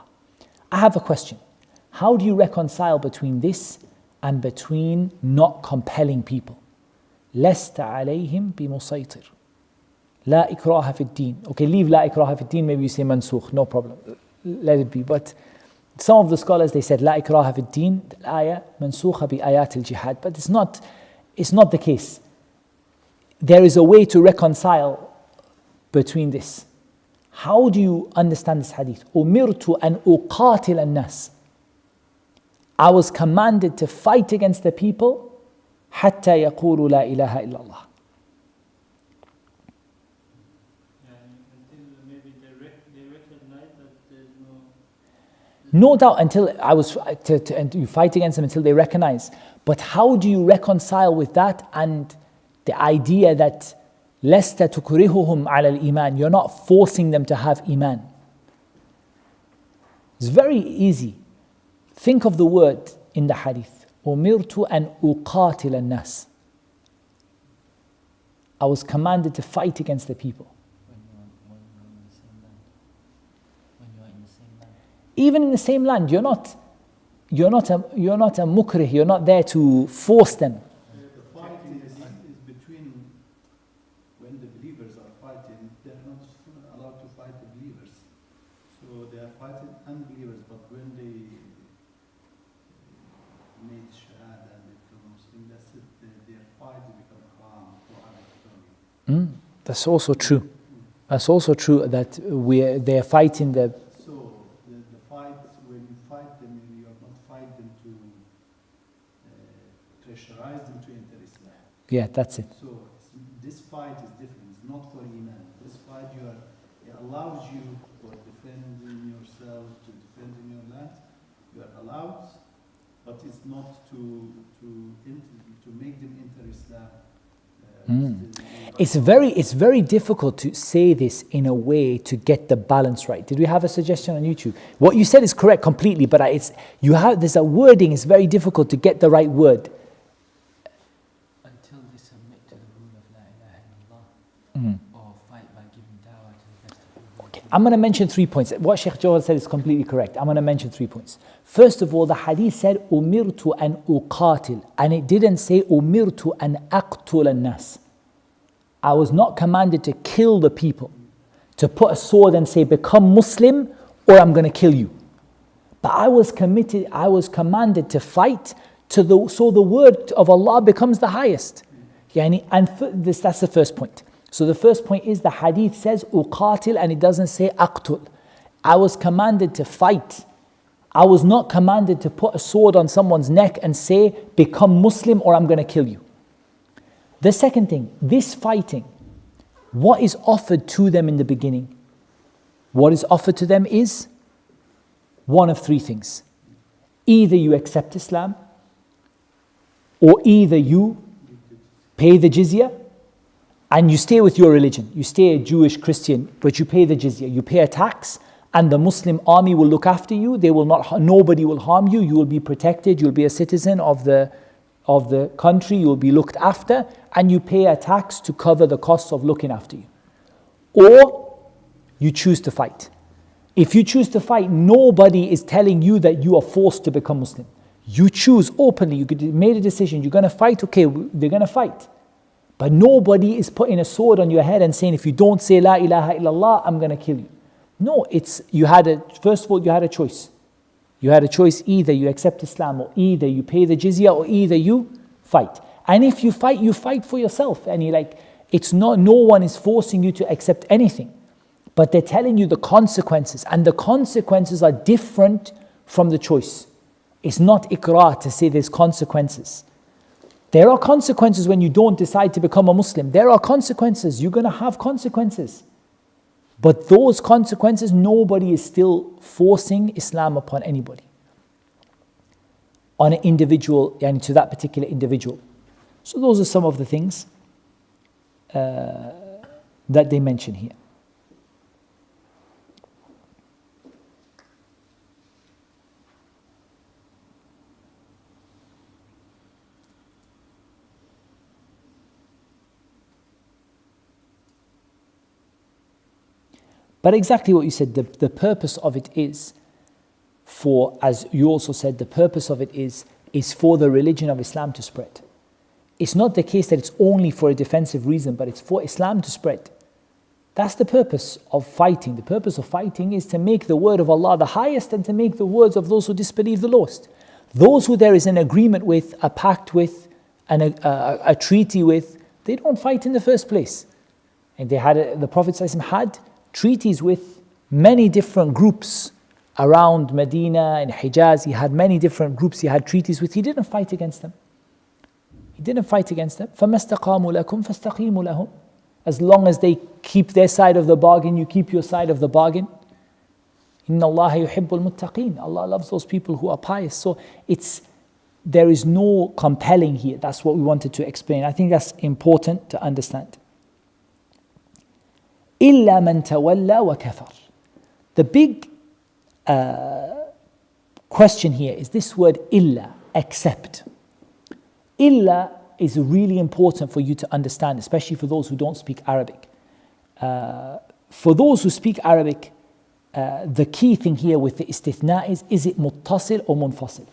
I have a question. How do you reconcile between this and between not compelling people? لَسْتَ عَلَيْهِمْ بِمُصَيْطِرٍ La ikraha fi din. Okay, leave la ikraha fi din, maybe you say mansukh, no problem. Let it be. But some of the scholars, they said la ikraha fi din, the ayah mansukha bi ayat al-jihad. But it's not the case. There is a way to reconcile between this. How do you understand this hadith? Umirtu an uqatil an-nas. I was commanded to fight against the people حتى يقولوا لا إله إلا الله. Until maybe they recognize that there's No doubt, until I was and you fight against them until they recognize. But how do you reconcile with that and the idea that لَسْتَ تُكْرِهُهُمْ عَلَى الْإِيمَانِ, you're not forcing them to have iman? It's very easy. Think of the word in the hadith. أُمِرْتُ أَنْ أُقَاتِلَ النَّاسِ. I was commanded to fight against the people. Even in the same land, you're not a mukrih, you're not there to force them. The fight is between when the believers are fighting, they're not allowed to fight the believers. So they are fighting unbelievers, but when they made shahada and they become Muslim, that's it, their fight become calm. That's also true. That's also true that they're fighting the. So the fight, when you fight them, you are not fight them to pressurize them to enter Islam. Yeah, that's it. So this fight is different. It's not for Iman. This fight it allows you for defending yourself, to defending your land. You are allowed, but it's not to make them enter Islam. It's very difficult to say this in a way to get the balance right. Did we have a suggestion on YouTube? What you said is correct completely, but there's a wording. It's very difficult to get the right word. Until they submit to the rule of La ilaha illallah, or fight by giving dawah to the best of people. Okay, I'm going to mention 3 points. What Sheikh Jawad said is completely correct. I'm going to mention 3 points. First of all, the hadith said umirtu an uqatil, and it didn't say umirtu an aqtul an-nas. I was not commanded to kill the people, to put a sword and say become Muslim or I'm going to kill you. But I was commanded to fight so the word of Allah becomes the highest. That's the first point. So the first point is the hadith says uqatil and it doesn't say aqtul. I was commanded to fight. I was not commanded to put a sword on someone's neck and say become Muslim or I'm going to kill you. The second thing, this fighting, what is offered to them in the beginning? What is offered to them is one of 3 things. Either you accept Islam, or either you pay the jizya and you stay with your religion. You stay a Jewish Christian, but you pay the jizya. You pay a tax and the Muslim army will look after you. Nobody will harm you. You will be protected. You'll be a citizen of the country. You will be looked after, and you pay a tax to cover the costs of looking after you. Or you choose to fight. If you choose to fight, nobody is telling you that you are forced to become Muslim. You choose openly. You made a decision. You're going to fight. Okay, they're going to fight. But nobody is putting a sword on your head and saying, if you don't say La ilaha illallah, I'm going to kill you. No, first of all, you had a choice. You had a choice, either you accept Islam, or either you pay the jizya, or either you fight. And if you fight for yourself. And no one is forcing you to accept anything. But they're telling you the consequences. And the consequences are different from the choice. It's not ikrah to say there's consequences. There are consequences when you don't decide to become a Muslim. There are consequences. You're going to have consequences. But those consequences, nobody is still forcing Islam upon anybody. On an individual, and to that particular individual. So those are some of the things that they mention here. But exactly what you said, the purpose of it is as you also said, the purpose of it is for the religion of Islam to spread. It's not the case that it's only for a defensive reason, but it's for Islam to spread. That's the purpose of fighting. The purpose of fighting is to make the word of Allah the highest and to make the words of those who disbelieve the lowest. Those who there is an agreement with, a pact with, and a treaty with, they don't fight in the first place. And the Prophet ﷺ had treaties with many different groups around Medina and Hijaz. He had many different groups he had treaties with. He didn't fight against them. فَمَا اسْتَقَامُوا لَكُمْ فَاسْتَقِيمُوا لَهُمْ. As long as they keep their side of the bargain, you keep your side of the bargain. إِنَّ اللَّهَ يُحِبُّ الْمُتَّقِينَ. Allah loves those people who are pious. So there is no compelling here. That's what we wanted to explain. I think that's important to understand. إِلَّا مَنْ تَوَلَّى وَكَفَرْ. The big question here is this word illa, except. Illa is really important for you to understand, especially for those who don't speak Arabic. For those who speak Arabic, the key thing here with the istithna is it muttasil or munfasil?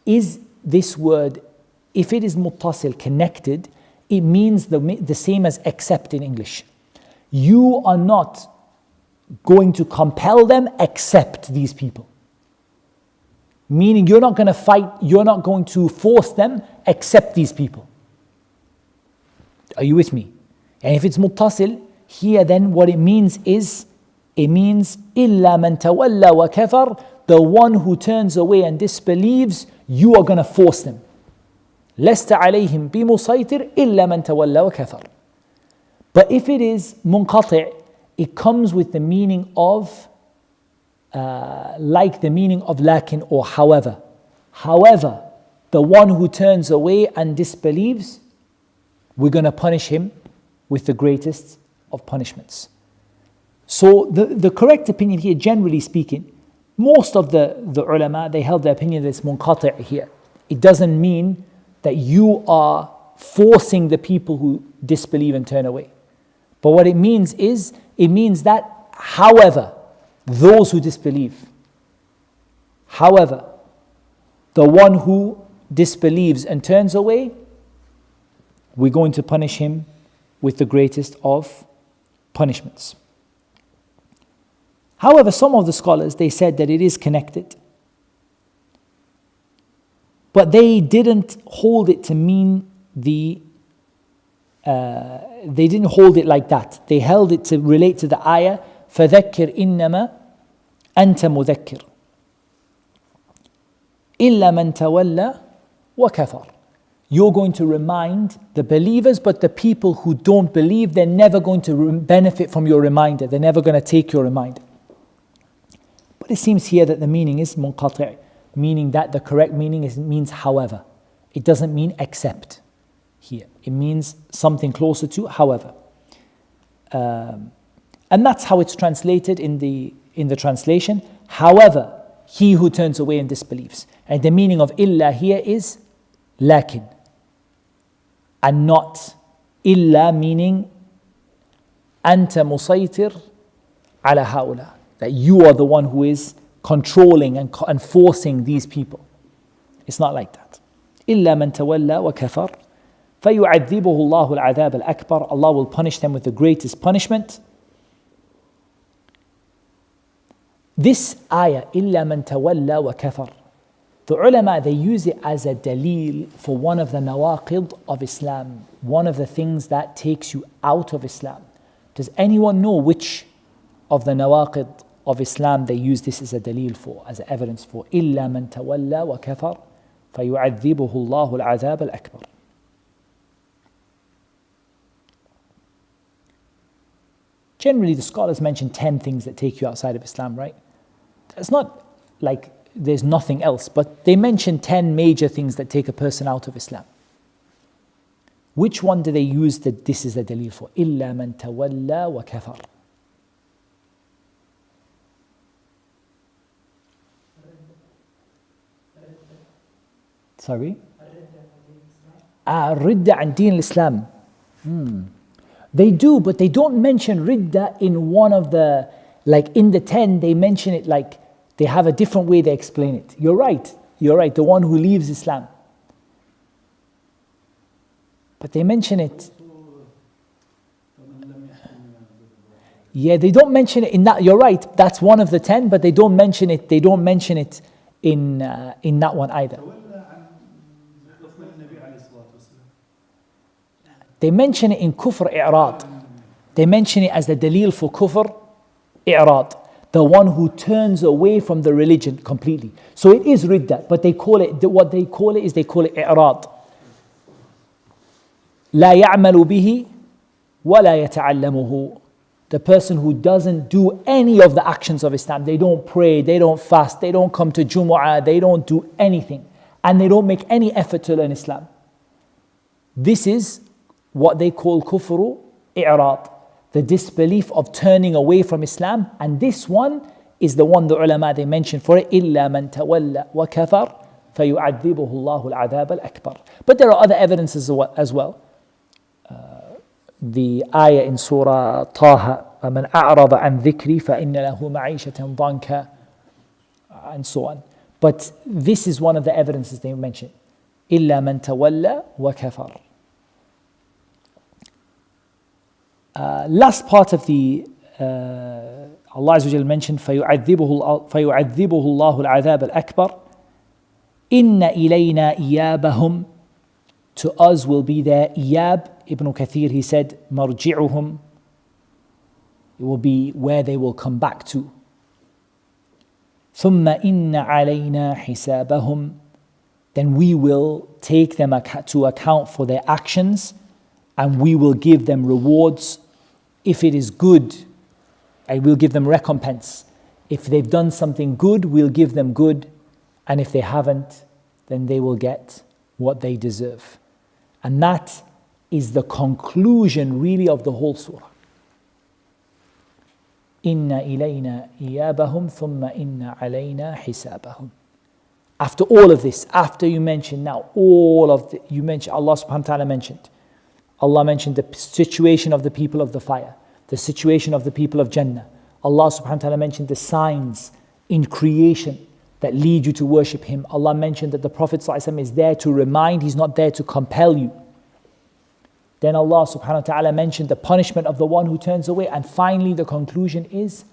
Is this word, if it is muttasil, connected, it means the same as except in English. You are not going to compel them except these people. Meaning you're not going to fight, you're not going to force them except these people. Are you with me? And if it's muttasil, here then what it means is, it means إِلَّا مَنْ تَوَلَّى وَكَفَرْ, the one who turns away and disbelieves, you are going to force them. لَسْتَ عَلَيْهِمْ بِمُصَيْتِرْ إِلَّا مَنْ تَوَلَّى وَكَفَرْ. But if it is munqati', it comes with the meaning of, like the meaning of lakin or however. However, the one who turns away and disbelieves, we're going to punish him with the greatest of punishments. So the correct opinion here, generally speaking, most of the ulama, they held the opinion that it's munqati' here. It doesn't mean that you are forcing the people who disbelieve and turn away. But what it means is, it means that however, those who disbelieve, however, the one who disbelieves and turns away, we're going to punish him with the greatest of punishments. However, some of the scholars, they said that it is connected. But they didn't hold it to mean they didn't hold it like that. They held it to relate to the ayah, فَذَكِّرْ إِنَّمَا أَنْتَ مُذَكِّرْ إِلَّا مَنْ تَوَلَّى وَكَفَرْ. You're going to remind the believers, but the people who don't believe, they're never going to benefit from your reminder. They're never going to take your reminder. But it seems here that the meaning is munqati', meaning that the correct meaning means however. It doesn't mean except here. It means something closer to however. And that's how it's translated in the translation. However, he who turns away and disbelieves. And the meaning of illa here is lakin. And not illa meaning anta musaytir ala haula. That you are the one who is controlling and forcing these people. It's not like that. إِلَّا مَنْ تَوَلَّى وَكَفَرْ فَيُعَذِّبُهُ اللَّهُ الْعَذَابَ الْأَكْبَرَ. Allah will punish them with the greatest punishment. This ayah, إِلَّا مَنْ تَوَلَّى وَكَفَرْ, the ulama, they use it as a dalil for one of the nawaqid of Islam, one of the things that takes you out of Islam. Does anyone know which of the nawaqid of Islam they use this as a dalil for, as evidence for? إِلَّا مَنْ تَوَلَّى وَكَفَرْ فَيُعَذِّبُهُ اللَّهُ الْعَذَابَ الْأَكْبَرَ. Generally, the scholars mention 10 things that take you outside of Islam, right? It's not like there's nothing else, but they mention 10 major things that take a person out of Islam. Which one do they use that this is a dalil for? إِلَّا مَنْ تَوَلَّى وَكَفَرْ. Sorry? Ridda an deen al-Islam. They do, but they don't mention ridda in one of the, like in the 10, they mention it like, they have a different way they explain it. You're right, the one who leaves Islam. But they mention it. Yeah, they don't mention it in that, you're right, that's one of the 10, but they don't mention it in that one either. They mention it in kufr i'rad. They mention it as the dalil for kufr i'rad, the one who turns away from the religion completely. So it is ridda, but they call it, what they call it is they call it i'rad. لا يعمل به ولا يتعلمه. The person who doesn't do any of the actions of Islam, they don't pray, they don't fast, they don't come to Jumu'ah, they don't do anything, and they don't make any effort to learn Islam. This is what they call kufru i'rad, the disbelief of turning away from Islam, and this one is the one the ulama they mention for it, إِلَّا مَنْ تَوَلَّى وَكَفَرْ فَيُعَذِّبُهُ اللَّهُ الْعَذَابَ الْأَكْبَرِ. But there are other evidences as well. The ayah in Surah Taha, فَمَنْ أَعْرَضَ عَنْ ذِكْرِي فَإِنَّ لَهُ مَعِيشَةً ضَنْكًا, and so on. But this is one of the evidences they mention. إِلَّا مَنْ تَوَلَّى وَكَفَرْ. Last part of the Allah Azza wa Jal mentioned فَيُعَذِّبُهُ اللَّهُ الْعَذَابَ الْأَكْبَرِ إِنَّ إِلَيْنَا إِيَابَهُمْ. To us will be their iyab. Ibn Kathir, he said, marji'uhum. It will be where they will come back to. ثُمَّ إِنَّ عَلَيْنَا حِسَابَهُمْ. Then we will take them to account for their actions, and we will give them rewards. If it is good, I will give them recompense. If they've done something good, we'll give them good. And if they haven't, then they will get what they deserve. And that is the conclusion really of the whole surah. Inna ilayna iyabahum thumma inna alayna hisabahum. After all of this, after you mention now all of the, you mentioned Allah subhanahu wa ta'ala mentioned. Allah mentioned the situation of the people of the fire, the situation of the people of Jannah. Allah subhanahu wa ta'ala mentioned the signs in creation that lead you to worship Him. Allah mentioned that the Prophet ﷺ is there to remind, he's not there to compel you. Then Allah subhanahu wa ta'ala mentioned the punishment of the one who turns away. And finally the conclusion is,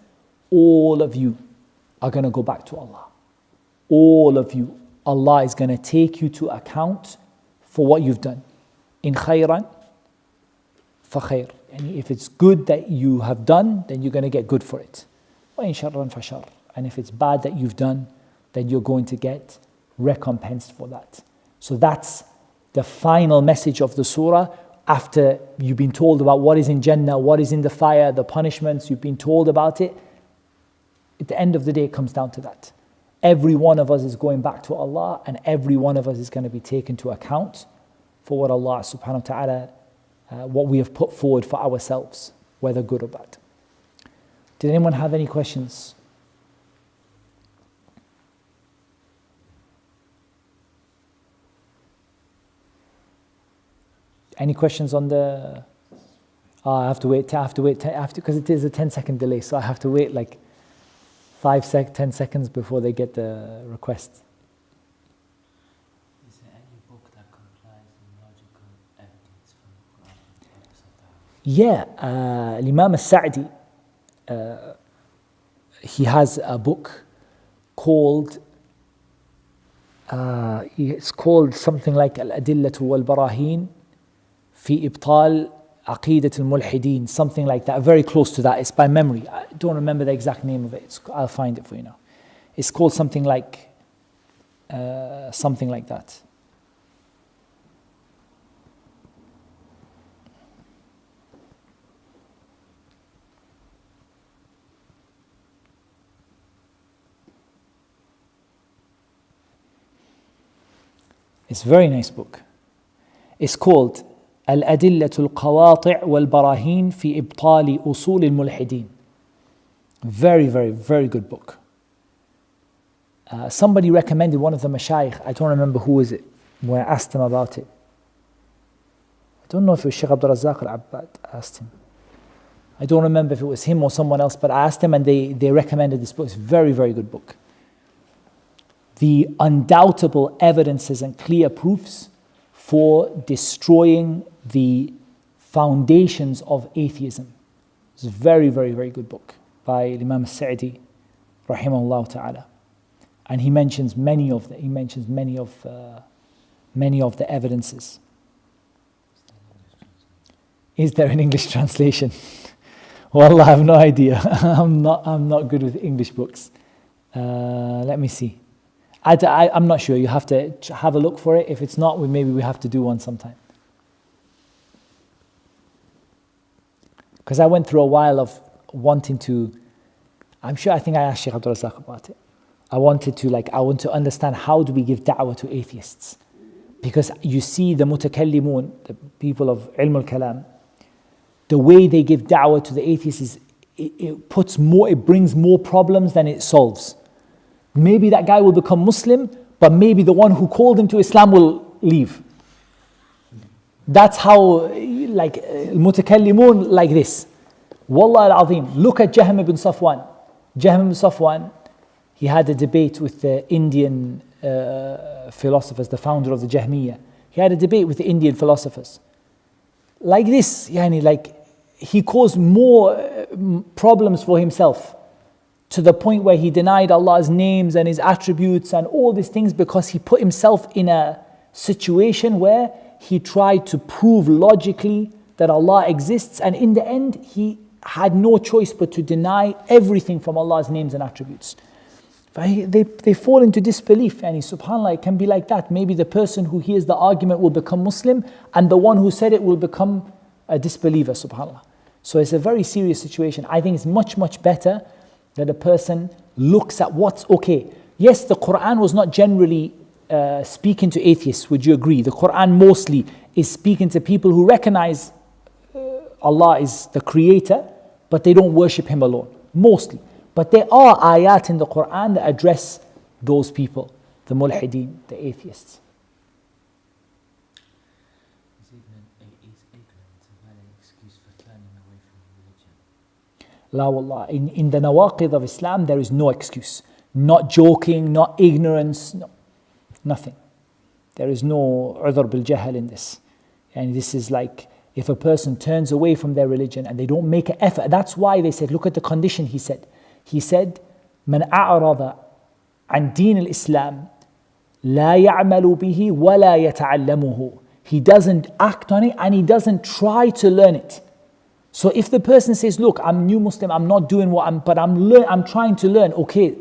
all of you are going to go back to Allah. All of you, Allah is going to take you to account for what you've done. In khayran, fa khayr. And if it's good that you have done, then you're going to get good for it. Wa in sharran fa shar. And if it's bad that you've done, then you're going to get recompensed for that. So that's the final message of the surah. After you've been told about what is in Jannah, what is in the fire, the punishments, you've been told about it. At the end of the day, it comes down to that. Every one of us is going back to Allah, and every one of us is going to be taken to account for what Allah subhanahu wa ta'ala, what we have put forward for ourselves, whether good or bad. Did anyone have any questions? Any questions on the... I have to wait, because it is a 10-second delay, so I have to wait like 10 seconds before they get the request. Is there any book that complies with logical evidence from the Quran and the purpose of Yeah, Imam al-Sa'di, he has a book called, it's called something like Al-Adillatu wal-Barahin fi Ibtal Aqidat al-Mulhideen, something like that, very close to that. It's by memory. I don't remember the exact name of it. I'll find it for you now. It's called something like that. It's a very nice book. It's called الأدلة القواطع والبراهين في إبطال أصول الملحدين. Very, very, very good book. Somebody recommended, one of the mashayikh, I don't remember who is it, when I asked him about it. I don't know if it was Shaykh Abdul Razzaq al-Abbad. I asked him. I don't remember if it was him or someone else, but I asked him and they recommended this book. It's a very, very good book. The undoubtable evidences and clear proofs for destroying the foundations of atheism. It's a very, very, very good book by Imam al-Sa'di, rahimahullah ta'ala. And he mentions many of the evidences. Is there an English translation? Well, I have no idea. I'm not good with English books. Let me see. I'm not sure. You have to have a look for it. If it's not, maybe we have to do one sometime. Because I went through a while of wanting to, I think I asked Shaykh Abdul Razzaq about it. I want to understand, how do we give da'wah to atheists? Because you see the mutakallimun, the people of ilm al-kalam, the way they give da'wah to the atheists it brings more problems than it solves. Maybe that guy will become Muslim, but maybe the one who called him to Islam will leave. That's how, like, mutakallimun like this. Wallah al-azim, look at Jahm ibn Safwan. Jahm ibn Safwan, he had a debate with the Indian philosophers, the founder of the Jahmiyyah. He had a debate with the Indian philosophers. Like this, like he caused more problems for himself, to the point where he denied Allah's names and His attributes and all these things, because he put himself in a situation where he tried to prove logically that Allah exists, and in the end he had no choice but to deny everything from Allah's names and attributes. They fall into disbelief, and subhanAllah, it can be like that. Maybe the person who hears the argument will become Muslim, and the one who said it will become a disbeliever, subhanAllah. So it's a very serious situation. I think it's much, much better that a person looks at what's okay. Yes, the Quran was not generally speaking to atheists, would you agree? The Quran mostly is speaking to people who recognize Allah is the creator, but they don't worship Him alone, mostly. But there are ayat in the Quran that address those people, the mulhideen, the atheists. Is ignorance a valid excuse for turning away from religion? La wallah, in the nawaqid of Islam there is no excuse. Not joking, not ignorance, no, nothing. There is no udhr bil jahl in this. And this is like, if a person turns away from their religion and they don't make an effort, that's why they said, look at the condition he said. He said, من أعرض عن دين الإسلام لا يعمل به ولا يتعلمه. He doesn't act on it and he doesn't try to learn it. So if the person says, look, I'm new Muslim, I'm not doing what I'm trying to learn, okay,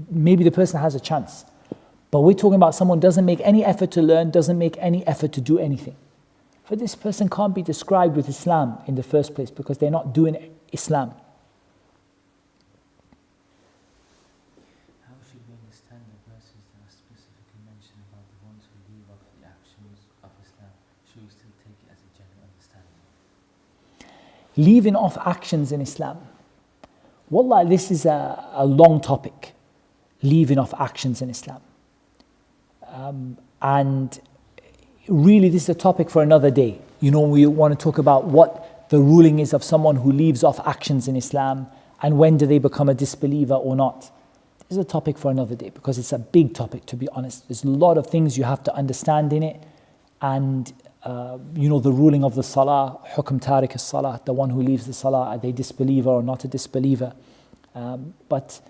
maybe the person has a chance. But we're talking about someone who doesn't make any effort to learn, doesn't make any effort to do anything. For this person can't be described with Islam in the first place, because they're not doing Islam. How should we understand the verses that are specifically mentioned about the ones who leave off the actions of Islam? Should we still take it as a general understanding? Leaving off actions in Islam. Wallah, this is a long topic. Leaving off actions in Islam. And really this is a topic for another day. We want to talk about what the ruling is of someone who leaves off actions in Islam, and when do they become a disbeliever or not. This is a topic for another day, because it's a big topic, to be honest. There's a lot of things you have to understand in it. And the ruling of the salah, hukm tariq as-salah, the one who leaves the salah, are they disbeliever or not a disbeliever? But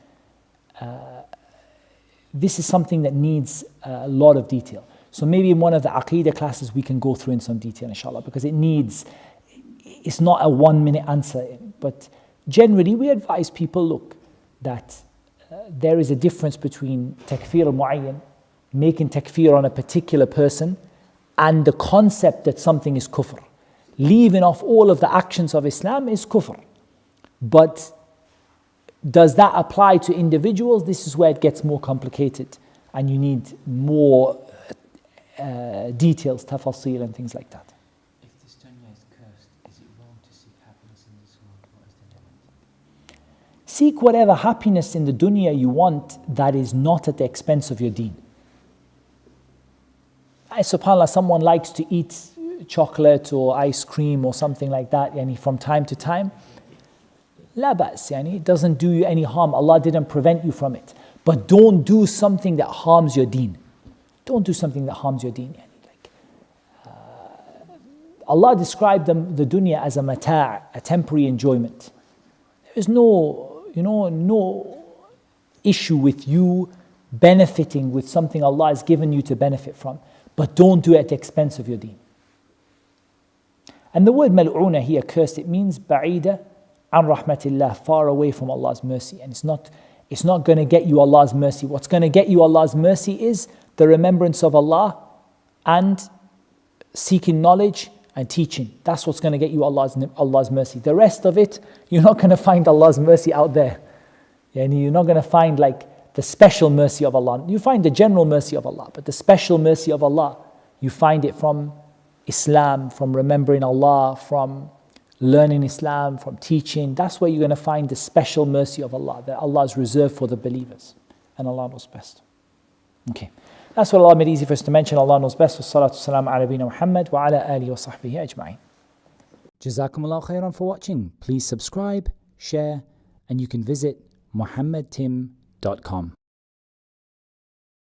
this is something that needs a lot of detail. So maybe in one of the Aqeedah classes we can go through in some detail, inshallah, because it's not a 1 minute answer. But generally we advise people, look, that there is a difference between takfir al-mu'ayyan, making takfir on a particular person, and the concept that something is kufr. Leaving off all of the actions of Islam is kufr. But does that apply to individuals? This is where it gets more complicated, and you need more details, tafaseel and things like that. If this dunya is cursed, is it wrong to seek happiness in this world? What is the limit? Seek whatever happiness in the dunya you want that is not at the expense of your deen. SubhanAllah, someone likes to eat chocolate or ice cream or something like that, from time to time. La ba's, it doesn't do you any harm. Allah didn't prevent you from it. But don't do something that harms your deen. Don't do something that harms your deen. Allah described the dunya as a mata', a temporary enjoyment. There is no issue with you benefiting with something Allah has given you to benefit from. But don't do it at the expense of your deen. And the word mal'una here, cursed, it means ba'ida an rahmatillah, far away from Allah's mercy. And it's not going to get you Allah's mercy. What's going to get you Allah's mercy is the remembrance of Allah and seeking knowledge and teaching. That's what's going to get you Allah's mercy. The rest of it, you're not going to find Allah's mercy out there. You're not going to find the special mercy of Allah. You find the general mercy of Allah, but the special mercy of Allah, you find it from Islam, from remembering Allah, from learning Islam, from teaching, that's where you're going to find the special mercy of Allah, that Allah is reserved for the believers. And Allah knows best. Okay. That's what Allah made easy for us to mention. Allah knows best. Wassalatu wassalamu ala nabiyyina Muhammad wa ala alihi wa sahbihi ajma'in. Jazakumullahu khairan for watching. Please subscribe, share, and you can visit muhammadtim.com.